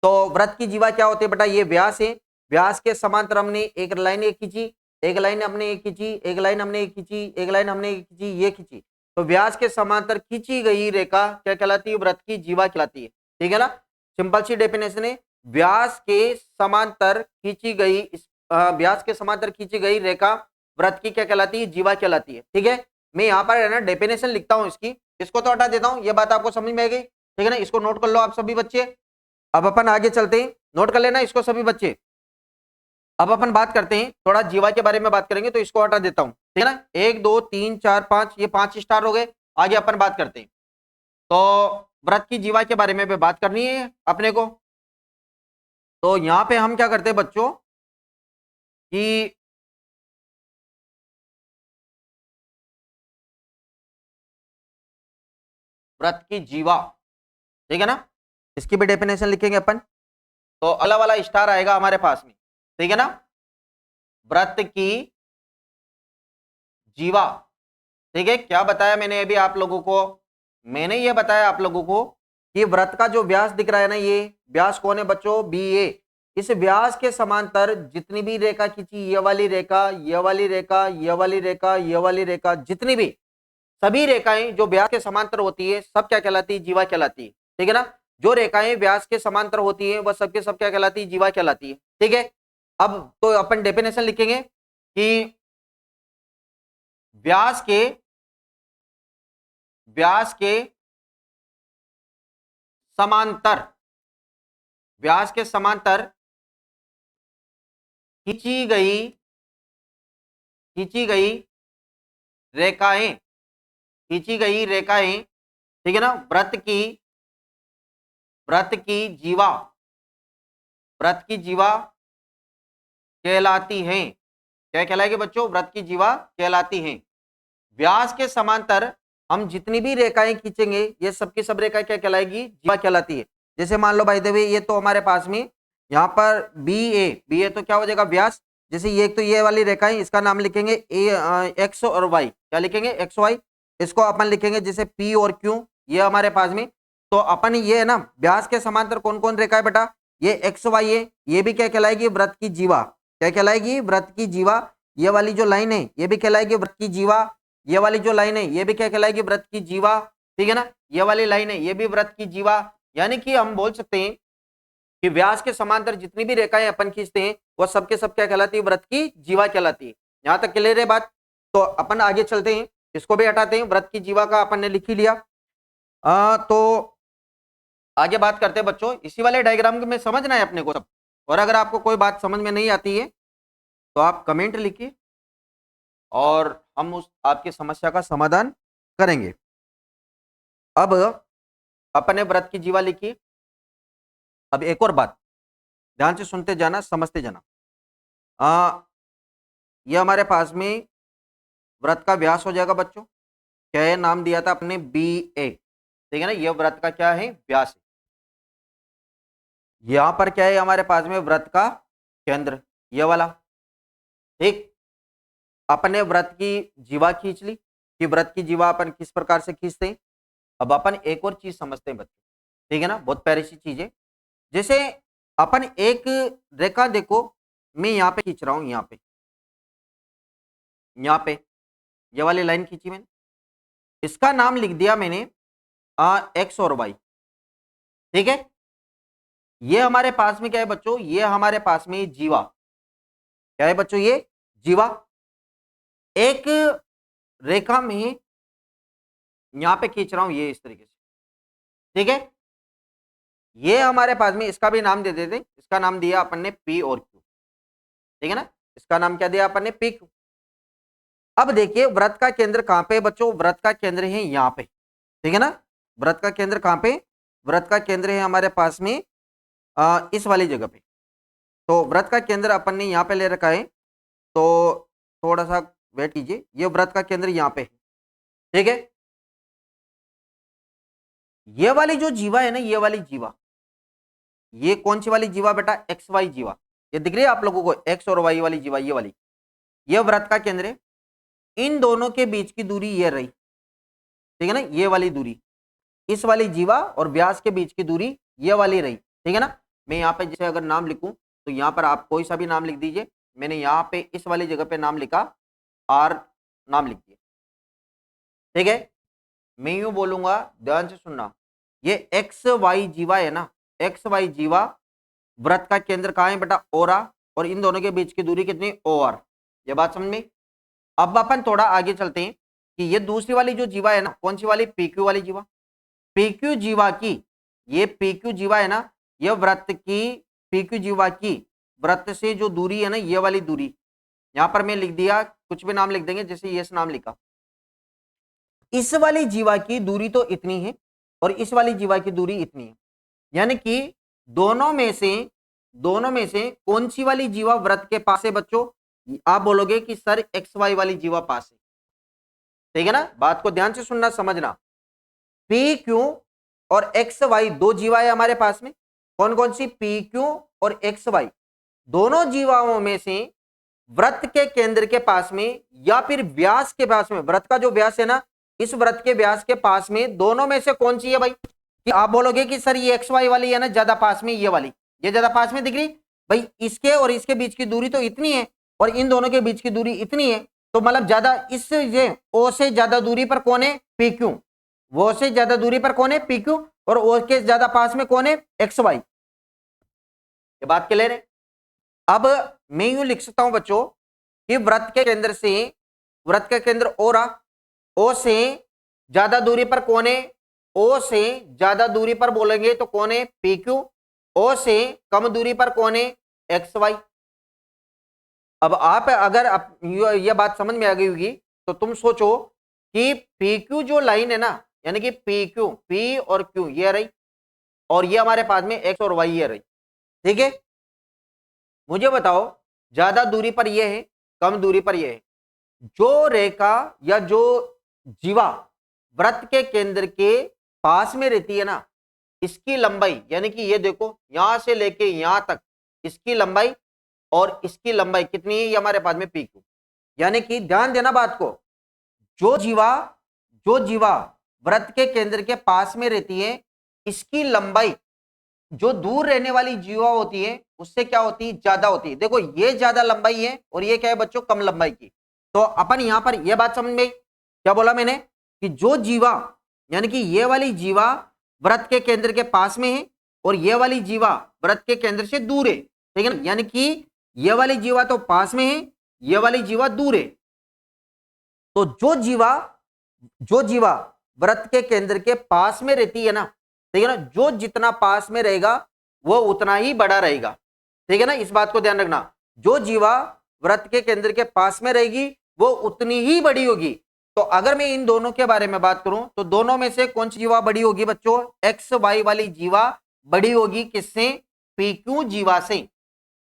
तो वृत्त की जीवा क्या होती है बेटा, ये व्यास है, व्यास के समांतर हमने एक लाइन एक खींची, एक लाइन हमने एक खींची, एक लाइन हमने एक खींची, एक लाइन हमने एक खींची, ये खींची, तो व्यास के समांतर खींची गई रेखा क्या कहलाती है, वृत्त की जीवा कहलाती है, ठीक है ना। सिंपल सी डेफिनेशन है, व्यास के समांतर खींची गई, व्यास के समांतर खींची गई रेखा वृत्त की क्या कहलाती है, जीवा कहलाती है, ठीक है। मैं यहाँ पर है ना डेफिनेशन लिखता हूँ इसकी, इसको तो हटा देता हूँ, ये बात आपको समझ में आ गई, ठीक है ना। इसको नोट कर लो आप सभी बच्चे। अब अपन आगे चलते हैं, नोट कर लेना इसको सभी बच्चे। अब अपन बात करते हैं थोड़ा जीवा के बारे में बात करेंगे, तो इसको हटा देता हूं, ठीक है ना। 1 2 3 4 5, ये 5 स्टार हो गए। आगे अपन बात करते हैं, तो व्रत की जीवा के बारे में भी बात करनी है अपने को। तो यहां पे हम क्या करते हैं बच्चों कि व्रत की जीवा, ठीक है ना, इसकी भी डेफिनेशन लिखेंगे अपन। तो अगला वाला स्टार आएगा हमारे पास में, ठीक है ना, व्रत की जीवा। ठीक है, क्या बताया मैंने अभी आप लोगों को, मैंने ये बताया आप लोगों को कि व्रत का जो व्यास दिख रहा है ना, ये व्यास कौन है बच्चों, बी ए। इस व्यास के समांतर जितनी भी रेखा खींची, ये वाली रेखा, ये वाली रेखा, ये वाली रेखा, ये वाली रेखा, जितनी भी सभी रेखाएं जो व्यास के समांतर होती है सब क्या कहलाती है, जीवा कहलाती है। ठीक है ना, जो रेखाएं व्यास के समांतर होती है वह सबके सब क्या कहलाती है, जीवा कहलाती है। ठीक है, अब तो अपन डेफिनेशन लिखेंगे कि व्यास के समांतर, व्यास के समांतर खींची गई रेखाएं, खींची गई रेखाएं, ठीक है ना, व्रत की जीवा, व्रत की जीवा कहलाती हैं। क्या कहलाएगी बच्चों, व्रत की जीवा कहलाती हैं। व्यास के समांतर हम जितनी भी रेखाएं खींचेंगे ये सबकी सब रेखाएं क्या कहलाएगी, जीवा कहलाती है। जैसे मान लो भाई देवी, ये तो हमारे पास में यहाँ पर बी ए तो क्या हो जाएगा व्यास। जैसे ये तो ये वाली रेखाएं, इसका नाम लिखेंगे एक्स और वाई, क्या लिखेंगे, एक्स वाई। इसको अपन लिखेंगे जैसे पी और क्यू, ये हमारे पास में। तो अपन ये है ना, व्यास के समांतर कौन कौन रेखाएं बेटा, ये एक्स वाई है, ये भी क्या कहलाएगी, व्रत की जीवा। क्या कहलाएगी, व्रत की जीवा। ये वाली जो लाइन है ये भी कहलाएगी व्रत की जीवा। ये वाली जो लाइन है ये भी क्या कहलाएगी, व्रत की जीवा। ठीक है ना, ये वाली लाइन है ये भी व्रत की जीवा। यानी कि हम बोल सकते हैं कि व्यास के समांतर जितनी भी रेखाएं अपन खींचते हैं वह सबके सब क्या कहलाती है, व्रत की जीवा कहलाती है। यहां तक क्लियर है बात। तो अपन आगे चलते हैं, इसको भी हटाते हैं, व्रत की जीवा का अपन ने लिख ही लिया। तो आगे बात करते हैं बच्चों, इसी वाले डायग्राम में समझना है अपने को सब। और अगर आपको कोई बात समझ में नहीं आती है तो आप कमेंट लिखिए और हम उस आपकी समस्या का समाधान करेंगे। अब अपने व्रत की जीवा लिखिए। अब एक और बात ध्यान से सुनते जाना, समझते जाना। ये हमारे पास में व्रत का व्यास हो जाएगा बच्चों। क्या है, नाम दिया था अपने बी ए, ठीक है ना, ये व्रत का क्या है, व्यास है। यहां पर क्या है हमारे पास में, व्रत का केंद्र, ये वाला। ठीक, अपने व्रत की जीवा खींच ली कि व्रत की जीवा अपन किस प्रकार से खींचते हैं। अब अपन एक और चीज समझते हैं बच्चों, ठीक है ना, बहुत प्यारी सी चीज है। जैसे अपन एक रेखा देखो, मैं यहाँ पे खींच रहा हूं, यहाँ पे ये वाली लाइन खींची मैंने, इसका नाम लिख दिया मैंने एक्स और वाई। ठीक है, ये हमारे पास में क्या है बच्चों, ये हमारे पास में जीवा, क्या है बच्चों, ये जीवा। एक रेखा में यहां पे खींच रहा हूं ये इस तरीके से, ठीक है। ये हमारे पास में, इसका भी नाम दे देते, इसका नाम दिया अपन ने पी और क्यू, ठीक है ना, इसका नाम क्या दिया अपन ने, पी क्यू। अब देखिए व्रत का केंद्र कहां पे है बच्चों, व्रत का केंद्र है यहां पे, ठीक है ना। व्रत का केंद्र कहां पे, व्रत का केंद्र है हमारे पास में इस वाली जगह पे। तो व्रत का केंद्र अपन ने यहाँ पे ले रखा है, तो थोड़ा सा वेट कीजिए, ये व्रत का केंद्र यहाँ पे है, ठीक है। ये वाली जो जीवा है ना, ये वाली जीवा, ये कौन सी वाली जीवा बेटा, एक्स वाई जीवा, ये दिख रही है आप लोगों को, एक्स और वाई वाली जीवा, ये वाली, ये व्रत का केंद्र है। इन दोनों के बीच की दूरी ये रही, ठीक है ना, ये वाली दूरी, इस वाली जीवा और व्यास के बीच की दूरी ये वाली रही, ठीक है ना। मैं यहाँ पे जैसे अगर नाम लिखूं तो यहाँ पर आप कोई सा भी नाम लिख दीजिए। मैंने यहाँ पे इस वाली जगह पे नाम लिखा, आर नाम लिख दिया, ठीक है। मैं यूं बोलूंगा, ध्यान से सुनना, ये एक्स वाई जीवा है ना, एक्स वाई जीवा, व्रत का केंद्र कहाँ है बेटा, ओरा, और इन दोनों के बीच की दूरी कितनी, ओ आर। ये बात समझ में। अब अपन थोड़ा आगे चलते हैं कि ये दूसरी वाली जो जीवा है ना, कौन सी वाली, पीक्यू वाली जीवा। पीक्यू जीवा की, ये पीक्यू जीवा है ना, ये व्रत की, पीक्यू जीवा की व्रत से जो दूरी है ना, ये वाली दूरी, यहां पर मैं लिख दिया, कुछ भी नाम लिख देंगे, जैसे ये नाम लिखा। इस वाली जीवा की दूरी तो इतनी है, और इस वाली जीवा की दूरी इतनी है। यानी कि दोनों में से कौन सी वाली जीवा वृत्त के पास है बच्चों? आप बोलोगे कि सर एक्स वाई वाली जीवा पास है। ठीक है ना, बात को ध्यान से सुनना समझना। पी क्यू और एक्स वाई दो जीवाएं हमारे पास में, कौन कौन सी? पी क्यू और एक्स वाई। दोनों जीवाओं में से वृत्त के केंद्र के पास में या फिर व्यास के पास में, वृत्त का जो व्यास है ना, इस वृत्त के व्यास के पास में दोनों में से कौन सी है भाई? कि आप बोलोगे कि सर ये एक्स वाई वाली है ना ज्यादा पास में, ये वाली, ये ज्यादा पास में दिख रही भाई। इसके और इसके बीच की दूरी तो इतनी है और इन दोनों के बीच की दूरी इतनी है, तो मतलब ज्यादा इस ये ओ से ज्यादा दूरी पर कौन है? P Q. वो से ज्यादा दूरी पर कौन है? P Q. और ओ के ज्यादा पास में कौन है? X Y. ये बात क्लियर है? अब मैं यूं लिख सकता हूं बच्चों कि वृत्त के केंद्र से, वृत्त का केंद्र ओ रहा, ओ से ज्यादा दूरी पर कौन है? ओ से ज्यादा दूरी पर बोलेंगे तो कौन है? P Q. ओ से कम दूरी पर कौन है? X Y. अब आप अगर यह बात समझ में आ गई होगी तो तुम सोचो कि पी क्यू जो लाइन है ना, यानी कि पी क्यू, पी और क्यू ये रही, और ये हमारे पास में एक्स और वाई ये रही। ठीक है, मुझे बताओ ज्यादा दूरी पर ये है, कम दूरी पर ये है। जो रेखा या जो जीवा वृत्त के केंद्र के पास में रहती है ना, इसकी लंबाई, यानी कि ये देखो यहां से लेके यहां तक इसकी लंबाई और इसकी लंबाई कितनी है? ये हमारे पास में पी क्यू। यानी कि ध्यान देना बात को, जो जीवा वृत्त के केंद्र के पास में रहती है, इसकी लंबाई जो दूर रहने वाली जीवा होती है उससे क्या होती है? ज्यादा होती है। देखो ये ज्यादा लंबाई है और ये क्या है बच्चों? कम लंबाई की। तो अपन यहां पर यह बात समझ में आई, क्या बोला मैंने? कि जो जीवा, यानी कि ये वाली जीवा वृत्त के केंद्र के पास में है और ये वाली जीवा वृत्त के केंद्र से दूर है। ठीक है ना, यानी कि ये वाली जीवा तो पास में है, ये वाली जीवा दूर है। तो जो जीवा वृत्त के केंद्र के पास में रहती है ना, ठीक है ना, जो जितना पास में रहेगा वो उतना ही बड़ा रहेगा। ठीक है ना, इस बात को ध्यान रखना। जो जीवा वृत्त के केंद्र के पास में रहेगी वो उतनी ही बड़ी होगी। तो अगर मैं इन दोनों के बारे में बात करूं तो दोनों में से कौन सी जीवा बड़ी होगी बच्चों? एक्स वाई वाली जीवा बड़ी होगी। किससे? पी क्यू जीवा से।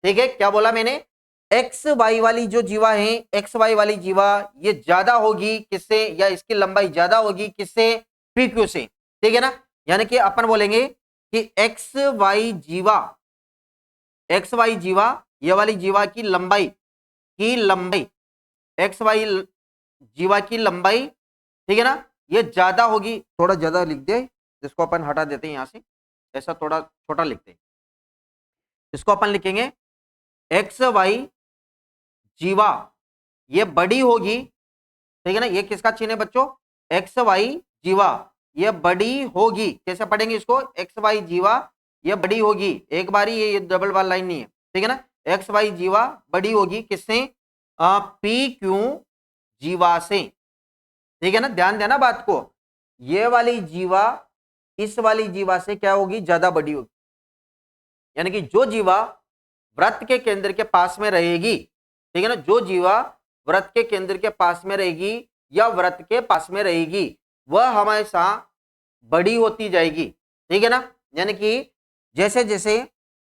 ठीक है, क्या बोला मैंने? एक्स वाई वाली जो जीवा है, एक्स वाई वाली जीवा ये ज्यादा होगी किससे? या इसकी लंबाई ज्यादा होगी किससे? पी क्यू से। ठीक है ना, यानी कि अपन बोलेंगे कि एक्स वाई जीवा ये वाली जीवा की लंबाई एक्स वाई जीवा की लंबाई, ठीक है ना, ये ज्यादा होगी। थोड़ा ज्यादा लिख दे, जिसको अपन हटा देते हैं यहां से, ऐसा थोड़ा छोटा लिखते हैं। इसको अपन लिखेंगे एक्स वाई जीवा ये बड़ी होगी। ठीक है ना, ये किसका चिन्ह है बच्चों? एक्स वाई जीवा ये बड़ी होगी। कैसे पढ़ेंगे इसको? एक्स वाई जीवा ये बड़ी होगी। एक बार ही, ये डबल बार लाइन नहीं है। ठीक है ना, एक्स वाई जीवा बड़ी होगी किससे? पी क्यू जीवा से। ठीक है ना, ध्यान देना बात को, ये वाली जीवा इस वाली जीवा से क्या होगी? ज्यादा बड़ी होगी। यानी कि जो जीवा वृत्त के केंद्र के पास में रहेगी, ठीक है ना, जो जीवा वृत्त के केंद्र के पास में रहेगी या वृत्त के पास में रहेगी वह हमेशा बड़ी होती जाएगी। ठीक है ना, यानी कि जैसे जैसे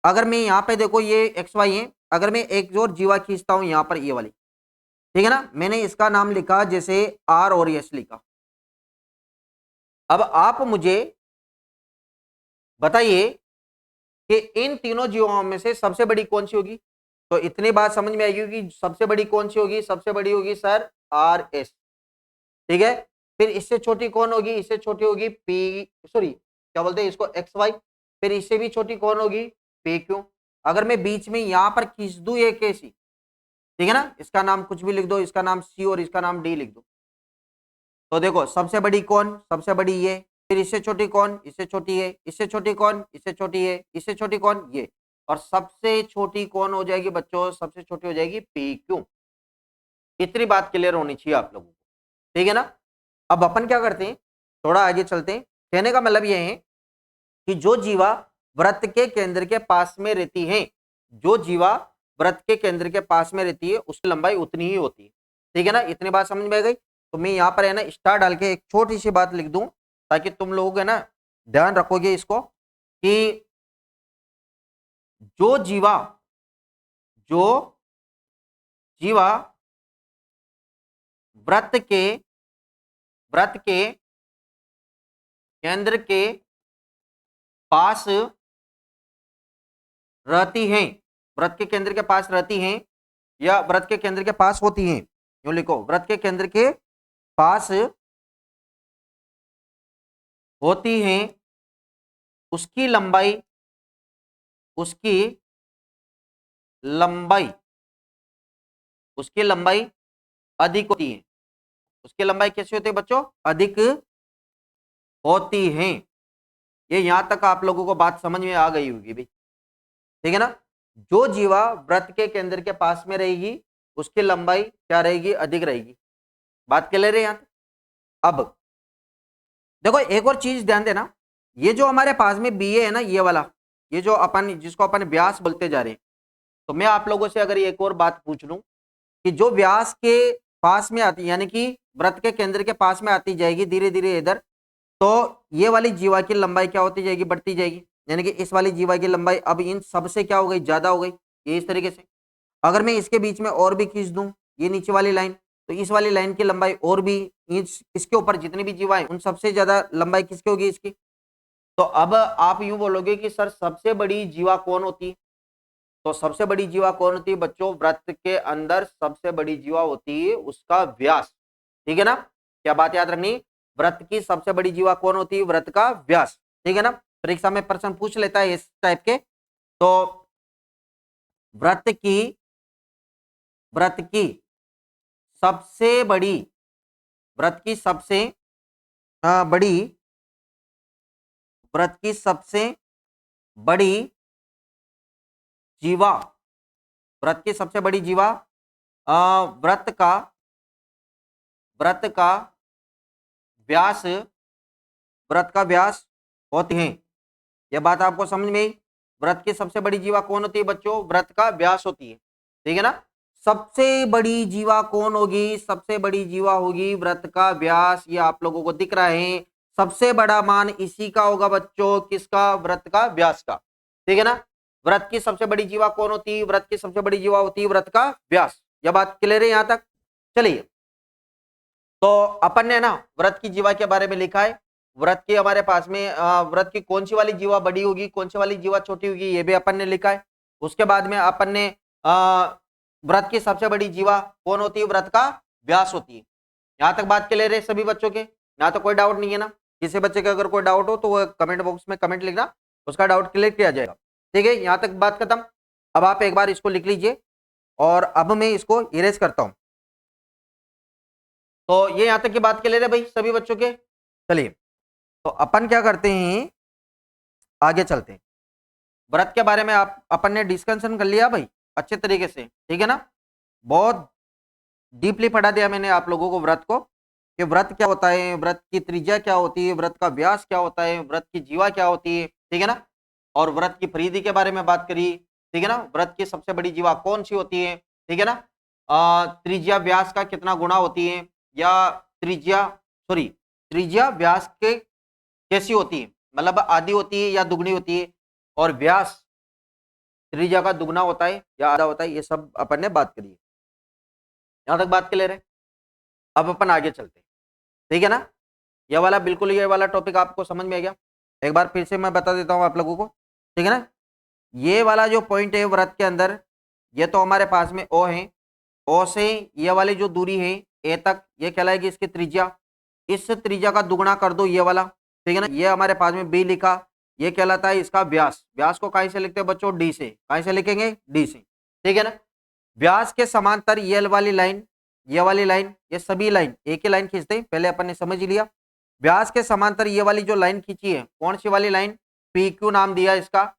अगर मैं यहाँ पे देखो ये एक्स वाई है, अगर मैं एक और जीवा खींचता हूं यहाँ पर, ये वाली, ठीक है ना, मैंने इसका नाम लिखा जैसे आर और एस लिखा। अब आप मुझे बताइए कि इन तीनों जीवों में से सबसे बड़ी कौन सी होगी? तो इतनी बात समझ में आएगी कि सबसे बड़ी कौन सी होगी? सबसे बड़ी होगी सर आर एस। ठीक है, फिर इससे छोटी कौन होगी? इससे छोटी होगी पी, सॉरी क्या बोलते हैं इसको, एक्स वाई। फिर इससे भी छोटी कौन होगी? P Q. अगर मैं बीच में यहां पर खींच दूं एक ऐसी, ठीक है ना, इसका नाम कुछ भी लिख दो, इसका नाम सी और इसका नाम डी लिख दो, तो देखो सबसे बड़ी कौन? सबसे बड़ी ये। फिर इससे छोटी कौन? इससे छोटी है। इससे छोटी कौन? इससे छोटी है। इससे छोटी कौन? ये। और सबसे छोटी कौन हो जाएगी बच्चों? सबसे छोटी हो जाएगी पी क्यू। इतनी बात क्लियर होनी चाहिए आप लोगों को। ठीक है ना, अब अपन क्या करते हैं, थोड़ा आगे चलते हैं। कहने का मतलब ये है कि जो जीवा वृत्त के केंद्र के पास में रहती है, जो जीवा वृत्त के केंद्र के पास में रहती है उसकी लंबाई उतनी ही होती है। ठीक है ना, इतनी बात समझ में आ गई? तो मैं यहाँ पर है ना स्टार डाल के एक छोटी सी बात लिख दूं ताकि तुम लोग है ना ध्यान रखोगे इसको कि जो जीवा जो जीवा व्रत के केंद्र के पास रहती हैं, व्रत के केंद्र के पास रहती हैं या व्रत के केंद्र के पास होती हैं, यूं लिखो, व्रत के केंद्र के पास होती हैं, उसकी लंबाई उसकी लंबाई उसकी लंबाई अधिक होती है। उसकी लंबाई कैसी होती है बच्चों? अधिक होती है। ये यहां तक आप लोगों को बात समझ में आ गई होगी भाई, ठीक है ना। जो जीवा व्रत के केंद्र के पास में रहेगी उसकी लंबाई क्या रहेगी? अधिक रहेगी। बात क्लियर है यहां तक? अब देखो एक और चीज ध्यान देना, ये जो हमारे पास में बी ए है ना, ये वाला, ये जो अपन जिसको अपन व्यास बोलते जा रहे हैं, तो मैं आप लोगों से अगर एक और बात पूछ लूं कि जो व्यास के पास में आती, यानी कि व्रत के केंद्र के पास में आती जाएगी धीरे धीरे इधर, तो ये वाली जीवा की लंबाई क्या होती जाएगी? बढ़ती जाएगी। यानी कि इस वाली जीवा की लंबाई अब इन सबसे क्या हो गई? ज्यादा हो गई। ये इस तरीके से अगर मैं इसके बीच में और भी खींच दूं ये नीचे वाली लाइन, तो इस वाली लाइन की लंबाई और भी, इसके ऊपर जितनी भी जीवा है उन सबसे ज्यादा लंबाई किसकी होगी? इसकी। तो अब आप यूं बोलोगे कि सर सबसे बड़ी जीवा कौन होती है? तो सबसे बड़ी जीवा कौन होती है बच्चों? व्रत के अंदर सबसे बड़ी जीवा होती है उसका व्यास, ठीक है ना। क्या बात याद रखनी? व्रत की सबसे बड़ी जीवा कौन होती है? व्रत का व्यास, ठीक है ना। परीक्षा में प्रश्न पूछ लेता है इस टाइप के। तो व्रत की सबसे बड़ी व्रत की सबसे बड़ी व्रत की सबसे बड़ी जीवा व्रत की सबसे बड़ी जीवा व्रत का व्यास होती है। यह बात आपको समझ में आई? व्रत की सबसे बड़ी जीवा कौन होती है बच्चों? व्रत का व्यास होती है, ठीक है ना। सबसे बड़ी जीवा कौन होगी? सबसे बड़ी जीवा होगी व्रत का व्यास। ये आप लोगों को दिख रहा है, सबसे बड़ा मान इसी का होगा बच्चों, किसका? व्रत का व्यास का, ठीक है ना। व्रत की सबसे बड़ी जीवा कौन होती है? व्रत की सबसे बड़ी जीवा होती है व्रत का व्यास। यह बात क्लियर है यहां तक? चलिए, तो अपन ने ना व्रत की जीवा के बारे में लिखा है। व्रत की हमारे पास में व्रत की कौन सी वाली जीवा बड़ी होगी, कौन सी वाली जीवा छोटी होगी, ये भी अपन ने लिखा है। उसके बाद में अपन ने व्रत की सबसे बड़ी जीवा कौन होती है? व्रत का व्यास होती है। यहां तक बात क्लियर है सभी बच्चों के? यहाँ तो कोई डाउट नहीं है ना? किसी बच्चे का अगर कोई डाउट हो तो वो कमेंट बॉक्स में कमेंट लिखना, उसका डाउट क्लियर किया जाएगा, ठीक है। यहां तक बात खत्म। अब आप एक बार इसको लिख लीजिए और अब मैं इसको इरेज करता हूं। तो ये यहां तक की बात क्लियर है भाई सभी बच्चों के? चलिए, तो अपन क्या करते हैं, आगे चलते हैं। व्रत के बारे में आप अपन ने डिस्कशन कर लिया भाई अच्छे तरीके से, ठीक है ना। बहुत डीपली पढ़ा दिया मैंने आप लोगों को व्रत को, कि व्रत क्या होता है, व्रत की त्रिज्या क्या होती है, व्रत का व्यास क्या होता है, व्रत की जीवा क्या होती है, ठीक है ना। और व्रत की परिधि के बारे में बात करी, ठीक है ना। व्रत की सबसे बड़ी जीवा कौन सी होती है, ठीक है ना। त्रिज्या व्यास का कितना गुणा होती है, या त्रिज्या व्यास के कैसी होती है, मतलब आधी होती है या दुगनी होती है, और व्यास त्रिज्या का दुगना होता है या आधा होता है, ये सब अपन ने बात करी है। यहां तक बात क्लियर है? अब अपन आगे चलते हैं, ठीक है ना। ये वाला बिल्कुल, ये वाला टॉपिक आपको समझ में आ गया? एक बार फिर से मैं बता देता हूं आप लोगों को, ठीक है ना। ये वाला जो पॉइंट है व्रत के अंदर, ये तो हमारे पास में ओ है, ओ से ये वाली जो दूरी है ए तक, ये कहलाएगी इसकी त्रिज्या। इस त्रिज्या का दुगना कर दो ये वाला, ठीक है ना। ये हमारे पास में बी लिखा, ये कहलाता है इसका व्यास। व्यास को कहीं से लिखते हैं बच्चों? डी से। कहीं से लिखेंगे? डी से, ठीक है ना। व्यास के समांतर ये वाली लाइन, ये वाली लाइन, ये सभी लाइन एक ही लाइन खींचते हैं, पहले अपन ने समझ लिया। व्यास के समांतर ये वाली जो लाइन खींची है, कौन सी वाली लाइन? पी क्यू नाम दिया इसका।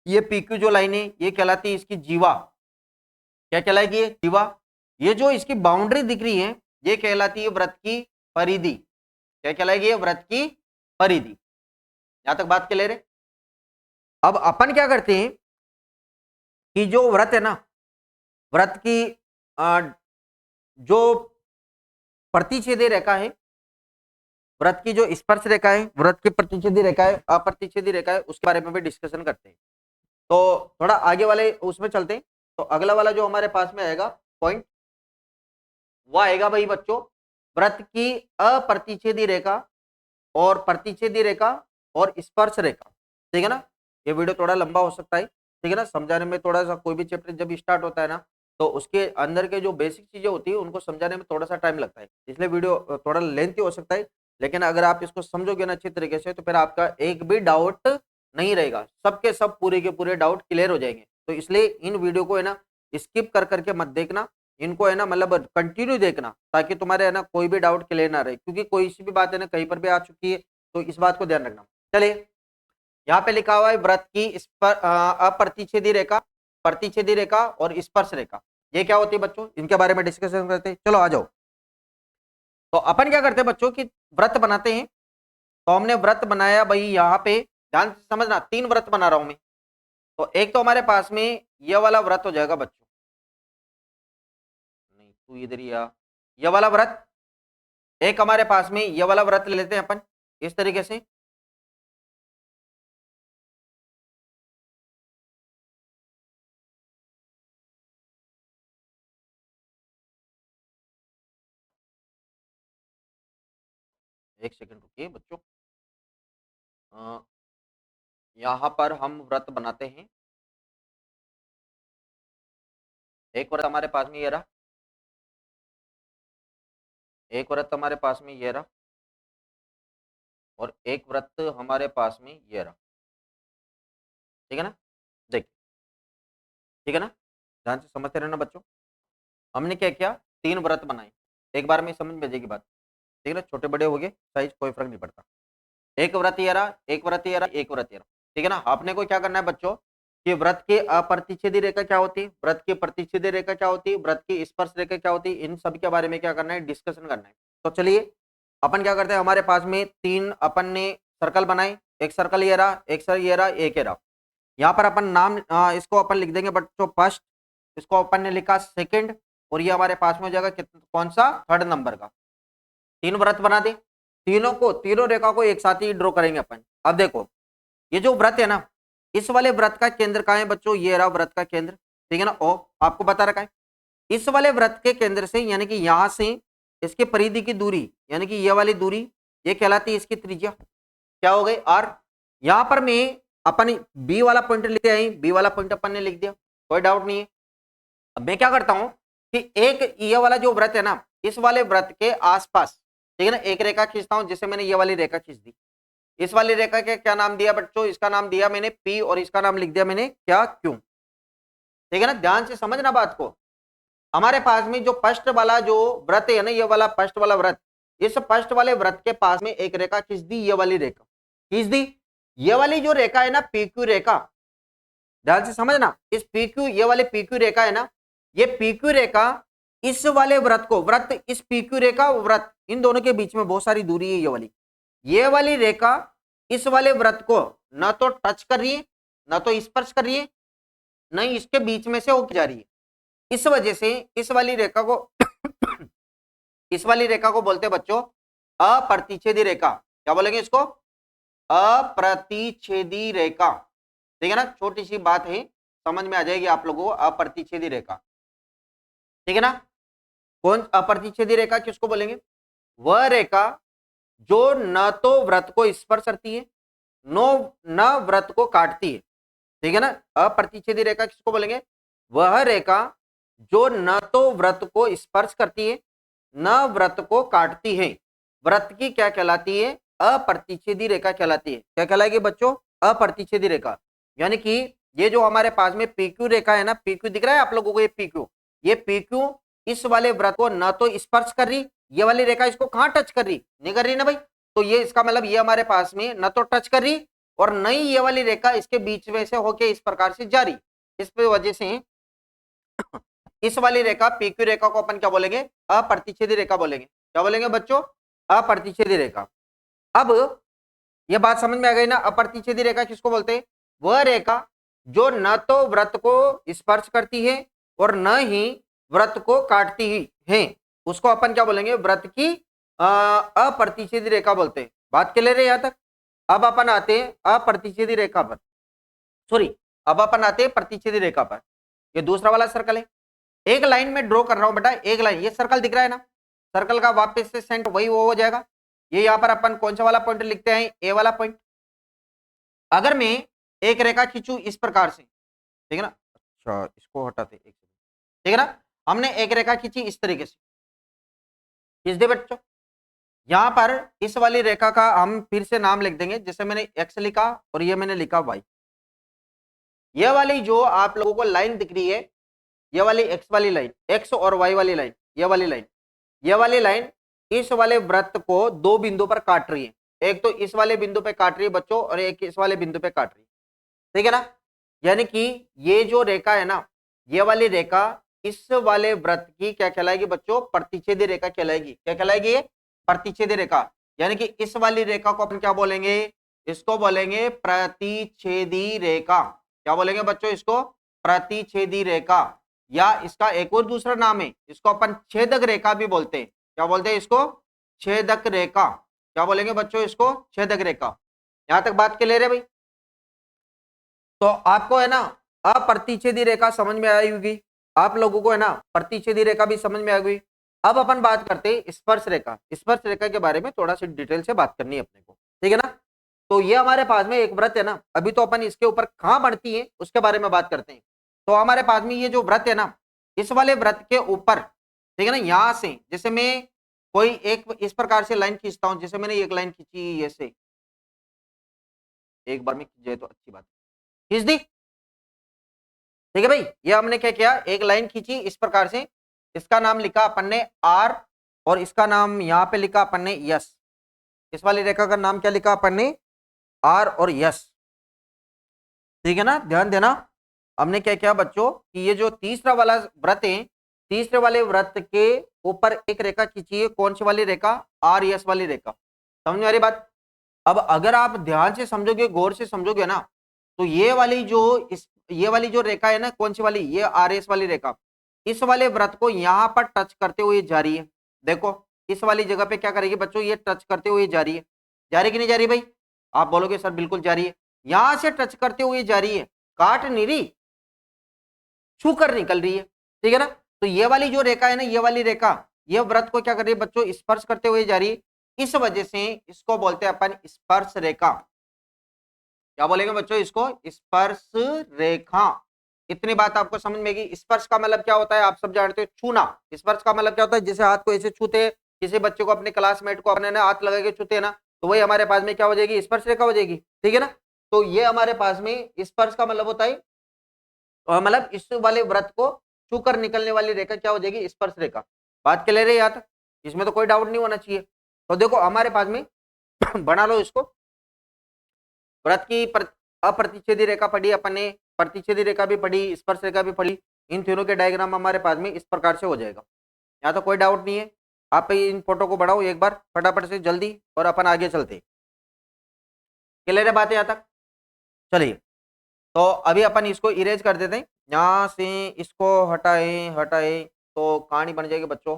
ये पी क्यू जो लाइन है ये कहलाती है इसकी जीवा। क्या कहलाएगी? ये जीवा। ये जो इसकी बाउंड्री दिख रही है ये कहलाती है व्रत की परिधि। क्या कहलाएगी? ये व्रत की परिधि। यहां तक बात क्लियर है? अब अपन क्या करते हैं कि जो व्रत है ना, व्रत की जो प्रतिच्छेदी रेखा है, व्रत की जो स्पर्श रेखा है, व्रत की प्रतिच्छेदी रेखा है, अप्रतिच्छेदी रेखा है, उसके बारे में भी डिस्कशन करते हैं। तो थोड़ा आगे वाले उसमें चलते हैं। तो अगला वाला जो हमारे पास में आएगा पॉइंट, वो आएगा भाई बच्चों व्रत की अप्रतिच्छेदी रेखा और प्रतिच्छेदी रेखा और स्पर्श रेखा। ठीक है ना, ये वीडियो थोड़ा लंबा हो सकता है, ठीक है ना, समझाने में थोड़ा सा, कोई भी चैप्टर जब स्टार्ट होता है ना, तो उसके अंदर के जो बेसिक चीजें होती है उनको समझाने में थोड़ा सा टाइम लगता है, इसलिए वीडियो थोड़ा लेंथी हो सकता है। लेकिन अगर आप इसको समझोगे ना अच्छी तरीके से, तो फिर आपका एक भी डाउट नहीं रहेगा, सबके सब पूरे के पूरे डाउट क्लियर हो जाएंगे। तो इसलिए इन वीडियो को है ना स्किप कर करके मत देखना, इनको है ना मतलब कंटिन्यू देखना, ताकि तुम्हारे है ना कोई भी डाउट क्लियर ना रहे, क्योंकि कोई सी भी बात है ना कहीं पर भी आ चुकी है, तो इस बात को ध्यान रखना। चलिए, यहाँ पे लिखा हुआ है व्रत की अप्रतिच्छेदी रेखा, प्रतिच्छेदी रेखा और स्पर्श रेखा, ये क्या होती है बच्चों, इनके बारे में डिस्कशन करते हैं। चलो आ जाओ। तो अपन क्या करते हैं बच्चों कि व्रत बनाते हैं। तो हमने व्रत बनाया भाई, यहाँ पे ध्यान से समझना, 3 व्रत बना रहा हूं मैं। तो एक तो हमारे पास में ये वाला व्रत हो जाएगा बच्चों, नहीं तू इधर ही आ, ये वाला व्रत, एक हमारे पास में ये वाला व्रत ले लेते हैं अपन इस तरीके से। एक सेकंड रुकिए बच्चों, यहाँ पर हम व्रत बनाते हैं। एक व्रत हमारे पास में ये रहा, एक व्रत हमारे पास में ये रहा, और एक व्रत हमारे पास में ये रहा। ठीक है ना, देखिए, ठीक है ना, ध्यान से समझते रहना बच्चों। हमने क्या किया, 3 व्रत बनाए, एक बार में समझ में आ जाएगी बात। ठीक है ना, छोटे बड़े हो गए साइज कोई फर्क नहीं पड़ता। एक व्रत ये रहा, एक व्रत ये रहा, एक व्रत ये रहा। ठीक है ना, आपने को क्या करना है बच्चों कि व्रत की अप्रतिच्छेदी रेखा क्या होती है, व्रत की प्रतिच्छेदी रेखा क्या होती है, व्रत की स्पर्श रेखा क्या होती है, इन सब के बारे में क्या करना है, डिस्कशन करना है। तो चलिए अपन क्या करते हैं, हमारे पास में 3 अपन ने सर्कल बनाए, एक सर्कल ये रहा, एक सर ये रहा, एक ये रहा। यहाँ पर अपन नाम इसको अपन लिख देंगे बच्चों फर्स्ट, इसको अपन ने लिखा सेकंड, और ये हमारे पास में हो जाएगा कौन सा, 3rd नंबर का। 3 व्रत बना दे, तीनों रेखा को एक साथ ही ड्रॉ करेंगे अपन। अब देखो ये जो व्रत है ना, इस वाले व्रत का केंद्र कहाँ है बच्चों, ये रहा व्रत का केंद्र। ठीक है ना, ओ आपको बता रखा है। इस वाले व्रत के केंद्र से यानी कि यहां से इसके परिधि की दूरी, यानी कि ये वाली दूरी, ये कहलाती है इसकी त्रिज्या। क्या हो गई, आर। यहां पर मैं अपन बी वाला पॉइंट लिख दिया, बी वाला पॉइंट अपन ने लिख दिया, कोई डाउट नहीं है। अब मैं क्या करता हूं कि एक ये वाला जो व्रत है ना, इस वाले व्रत के आसपास, ठीक है ना, एक रेखा खींचता हूं, जिसे मैंने ये वाली रेखा खींच दी। इस वाली रेखा के क्या नाम दिया बच्चों, इसका नाम दिया मैंने पी, और इसका नाम लिख दिया मैंने क्या, क्यू। ठीक है ना, ध्यान से समझना बात को। हमारे पास में जो फर्स्ट वाला जो व्रत है ना, ये वाला फर्स्ट वाला व्रत, इस फर्स्ट वाले व्रत के पास में एक रेखा खींच दी, ये वाली रेखा खींच दी। ये वाली जो रेखा है ना, पीक्यू रेखा, ध्यान से समझना, इस पीक्यू, ये वाली पीक्यू रेखा है ना, ये पीक्यू रेखा इस वाले व्रत को, व्रत इस पीक्यू रेखा व्रत, इन दोनों के बीच में बहुत सारी दूरी है। ये वाली रेखा इस वाले व्रत को न तो टच कर रही है, न तो स्पर्श कर रही है, न इसके बीच में से होकर जा रही है। इस वजह से इस वाली रेखा को इस वाली रेखा को बोलते हैं बच्चों अप्रतिच्छेदी रेखा। क्या बोलेंगे इसको, अप्रतिच्छेदी रेखा। ठीक है ना, छोटी सी बात है, समझ में आ जाएगी आप लोगों को, अप्रतिच्छेदी रेखा। ठीक है ना, कौन अप्रतिच्छेदी रेखा किसको बोलेंगे, वह रेखा जो न तो व्रत को स्पर्श करती है, न व्रत को काटती है। ठीक है ना, अप्रतिच्छेदी रेखा किसको बोलेंगे, वह रेखा जो न तो व्रत को स्पर्श करती है, न व्रत को काटती है, व्रत की क्या कहलाती है, अप्रतिच्छेदी रेखा कहलाती है। क्या कहलाएगी बच्चों, अप्रतिच्छेदी रेखा। यानी कि ये जो हमारे पास में पीक्यू रेखा है ना, पीक्यू दिख रहा है आप लोगों को, ये पीक्यू इस वाले व्रत को न तो स्पर्श कर रही, ये वाली रेखा इसको कहां टच कर रही, नहीं कर रही ना भाई। तो ये इसका मतलब ये हमारे पास में न तो टच कर रही, और न ही ये वाली रेखा इसके बीच में से होके इस प्रकार से जा रही। इस वजह से इस वाली रेखा पीक्यू रेखा को अपन क्या बोलेंगे, अप्रतिच्छेदी रेखा बोलेंगे। क्या बोलेंगे बच्चों, अप्रतिच्छेदी रेखा। अब ये बात समझ में आ गई ना, अप्रतिच्छेदी रेखा किसको बोलते हैं, वह रेखा जो न तो व्रत को स्पर्श करती है और न ही व्रत को काटती है, उसको अपन क्या बोलेंगे, व्रत की अप्रतिच्छेदी रेखा बोलते हैं। बात क्लियर है यहाँ तक? अब अपन आते हैं अप्रतिच्छेदी रेखा पर, सॉरी, अब अपन आते हैं प्रतिच्छेदी रेखा पर। ये दूसरा वाला सर्कल है, एक लाइन में ड्रॉ कर रहा हूं बेटा, एक लाइन, ये सर्कल दिख रहा है ना, सर्कल का वापस से सेंटर वही वो हो जाएगा। ये यहाँ पर अपन कौन सा वाला पॉइंट लिखते हैं, ए वाला पॉइंट। अगर मैं एक रेखा खींचू इस प्रकार से, ठीक है ना, अच्छा इसको हटाते एक, ठीक है ना, हमने एक रेखा खींची इस तरीके से, खींच दे बच्चों। यहां पर इस वाली रेखा का हम फिर से नाम लिख देंगे, जैसे मैंने एक्स लिखा और ये मैंने लिखा वाई। ये वाली जो आप लोगों को लाइन दिख रही है, ये वाली एक्स वाली लाइन, एक्स और वाई वाली लाइन, ये वाली लाइन, ये वाली लाइन इस वाले वृत्त को दो बिंदु पर काट रही है। एक तो इस वाले बिंदु पे काट रही है बच्चों, और एक इस वाले बिंदु पे काट रही है, ठीक है ना। यानी कि ये जो रेखा है ना, ये वाली रेखा इस वाले वृत्त की क्या कहलाएगी बच्चों, प्रतिच्छेदी रेखा कहलाएगी। क्या कहलाएगी ये, प्रतिच्छेदी रेखा। यानी कि इस वाली रेखा को अपन क्या बोलेंगे, इसको बोलेंगे प्रतिच्छेदी रेखा। क्या बोलेंगे बच्चों, इसको प्रतिच्छेदी रेखा, या इसका एक और दूसरा नाम है, इसको अपन छेदक रेखा भी बोलते हैं। क्या बोलते हैं इसको, छेदक रेखा। क्या बोलेंगे बच्चों, इसको छेदक रेखा। यहां तक बात क्लियर है भाई? तो आपको है ना अप्रतिच्छेदी रेखा समझ में आई होगी, आप लोगों को है ना प्रतिच्छेदी रेखा भी समझ में आ गई। अब अपन बात करते हैं स्पर्श रेखा। स्पर्श रेखा के बारे में थोड़ा सी डिटेल से बात करनी है अपने को, ठीक है ना। तो ये हमारे पास में एक वृत्त है ना, अभी तो अपन इसके ऊपर कहां बढ़ती है उसके बारे में बात करते हैं। तो हमारे पास में ये जो वृत्त है ना, इस वाले वृत्त के ऊपर, ठीक है ना, यहां से जैसे मैं कोई एक इस प्रकार से लाइन खींचता हूं, जैसे मैंने एक लाइन खींची ऐसे, एक बार में खींच जाए तो अच्छी बात, खींच दी, ठीक है भाई। ये हमने क्या किया, एक लाइन खींची इस प्रकार से, इसका नाम लिखा अपन ने आर, और इसका नाम यहां पे लिखा अपन ने यस। इस वाली रेखा का नाम क्या लिखा अपन ने, आर और यस, ठीक है ना। ध्यान देना, हमने क्या किया बच्चों कि ये जो तीसरा वाला वृत्त है, तीसरे वाले वृत्त के ऊपर एक रेखा खींची है, कौन सी वाली रेखा, आर यस वाली रेखा। समझ में आ रही बात? अब अगर आप ध्यान से समझोगे, गौर से समझोगे ना, तो ये वाली जो ये वाली जो रेखा है ना, कौन सी वाली, ये आर एस वाली रेखा, इस वाले वृत्त को यहां पर टच करते हुए जा रही है। देखो इस वाली जगह पे क्या करेगी बच्चों, ये टच करते हुए जा रही है। जा रही कि नहीं जा रही भाई? आप बोलोगे सर बिल्कुल जा रही है। यहां से टच करते हुए जा रही है, काट नहीं रही, छू कर निकल रही है, ठीक है ना। तो ये वाली जो रेखा है ना, ये वाली रेखा, ये वृत्त को क्या कर रही है बच्चों, स्पर्श करते हुए जा रही है। इस वजह से इसको बोलते हैं अपन स्पर्श रेखा। क्या बोलेंगे बच्चों, इसको स्पर्श रेखा। इतनी बात आपको समझ में आएगी। स्पर्श का मतलब क्या होता है, आप सब जानते हो, छूना। स्पर्श का मतलब क्या होता है, जैसे हाथ को ऐसे छूते हैं, किसी बच्चे को अपने क्लासमेट को अपने हाथ लगा के छूते हैं ना, तो वही हमारे पास में क्या हो जाएगी, स्पर्श रेखा हो जाएगी, ठीक है ना। तो ये हमारे पास में स्पर्श का मतलब होता है, मतलब इस वाले व्रत को छू कर निकलने वाली रेखा क्या हो जाएगी, स्पर्श रेखा। बात क्लियर है यहाँ तक? इसमें तो कोई डाउट नहीं होना चाहिए। तो देखो हमारे पास में बना लो इसको, व्रत की अप्रतिच्छेदी रेखा पढ़ी अपन ने, प्रतिच्छेदी रेखा भी पढ़ी, स्पर्श रेखा भी पढ़ी। इन तीनों के डायग्राम हमारे पास में इस प्रकार से हो जाएगा। यहाँ तो कोई डाउट नहीं है। आप इन फोटो को बढ़ाओ एक बार फटाफट से जल्दी, और अपन आगे चलते। क्लियर है बात यहाँ तक? चलिए, तो अभी अपन इसको इरेज कर देते हैं, यहाँ से इसको हटाए हटाए तो कहानी बन जाएगी बच्चों।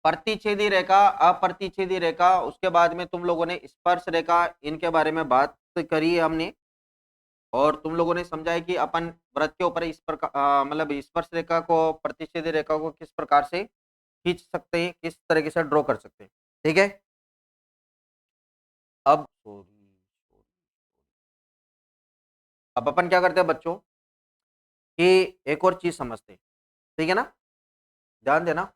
प्रतिच्छेदी रेखा, अप्रतिच्छेदी रेखा, उसके बाद में तुम लोगों ने स्पर्श रेखा, इनके बारे में बात करी है हमने, और तुम लोगों ने समझा है कि अपन व्रत के ऊपर इस प्रकार मतलब स्पर्श रेखा को, प्रतिच्छेदी रेखा को किस प्रकार से खींच सकते हैं, किस तरीके से ड्रॉ कर सकते हैं, ठीक है। अब अब अपन क्या करते हैं बच्चों कि एक और चीज समझते हैं, ठीक है ना, ध्यान देना।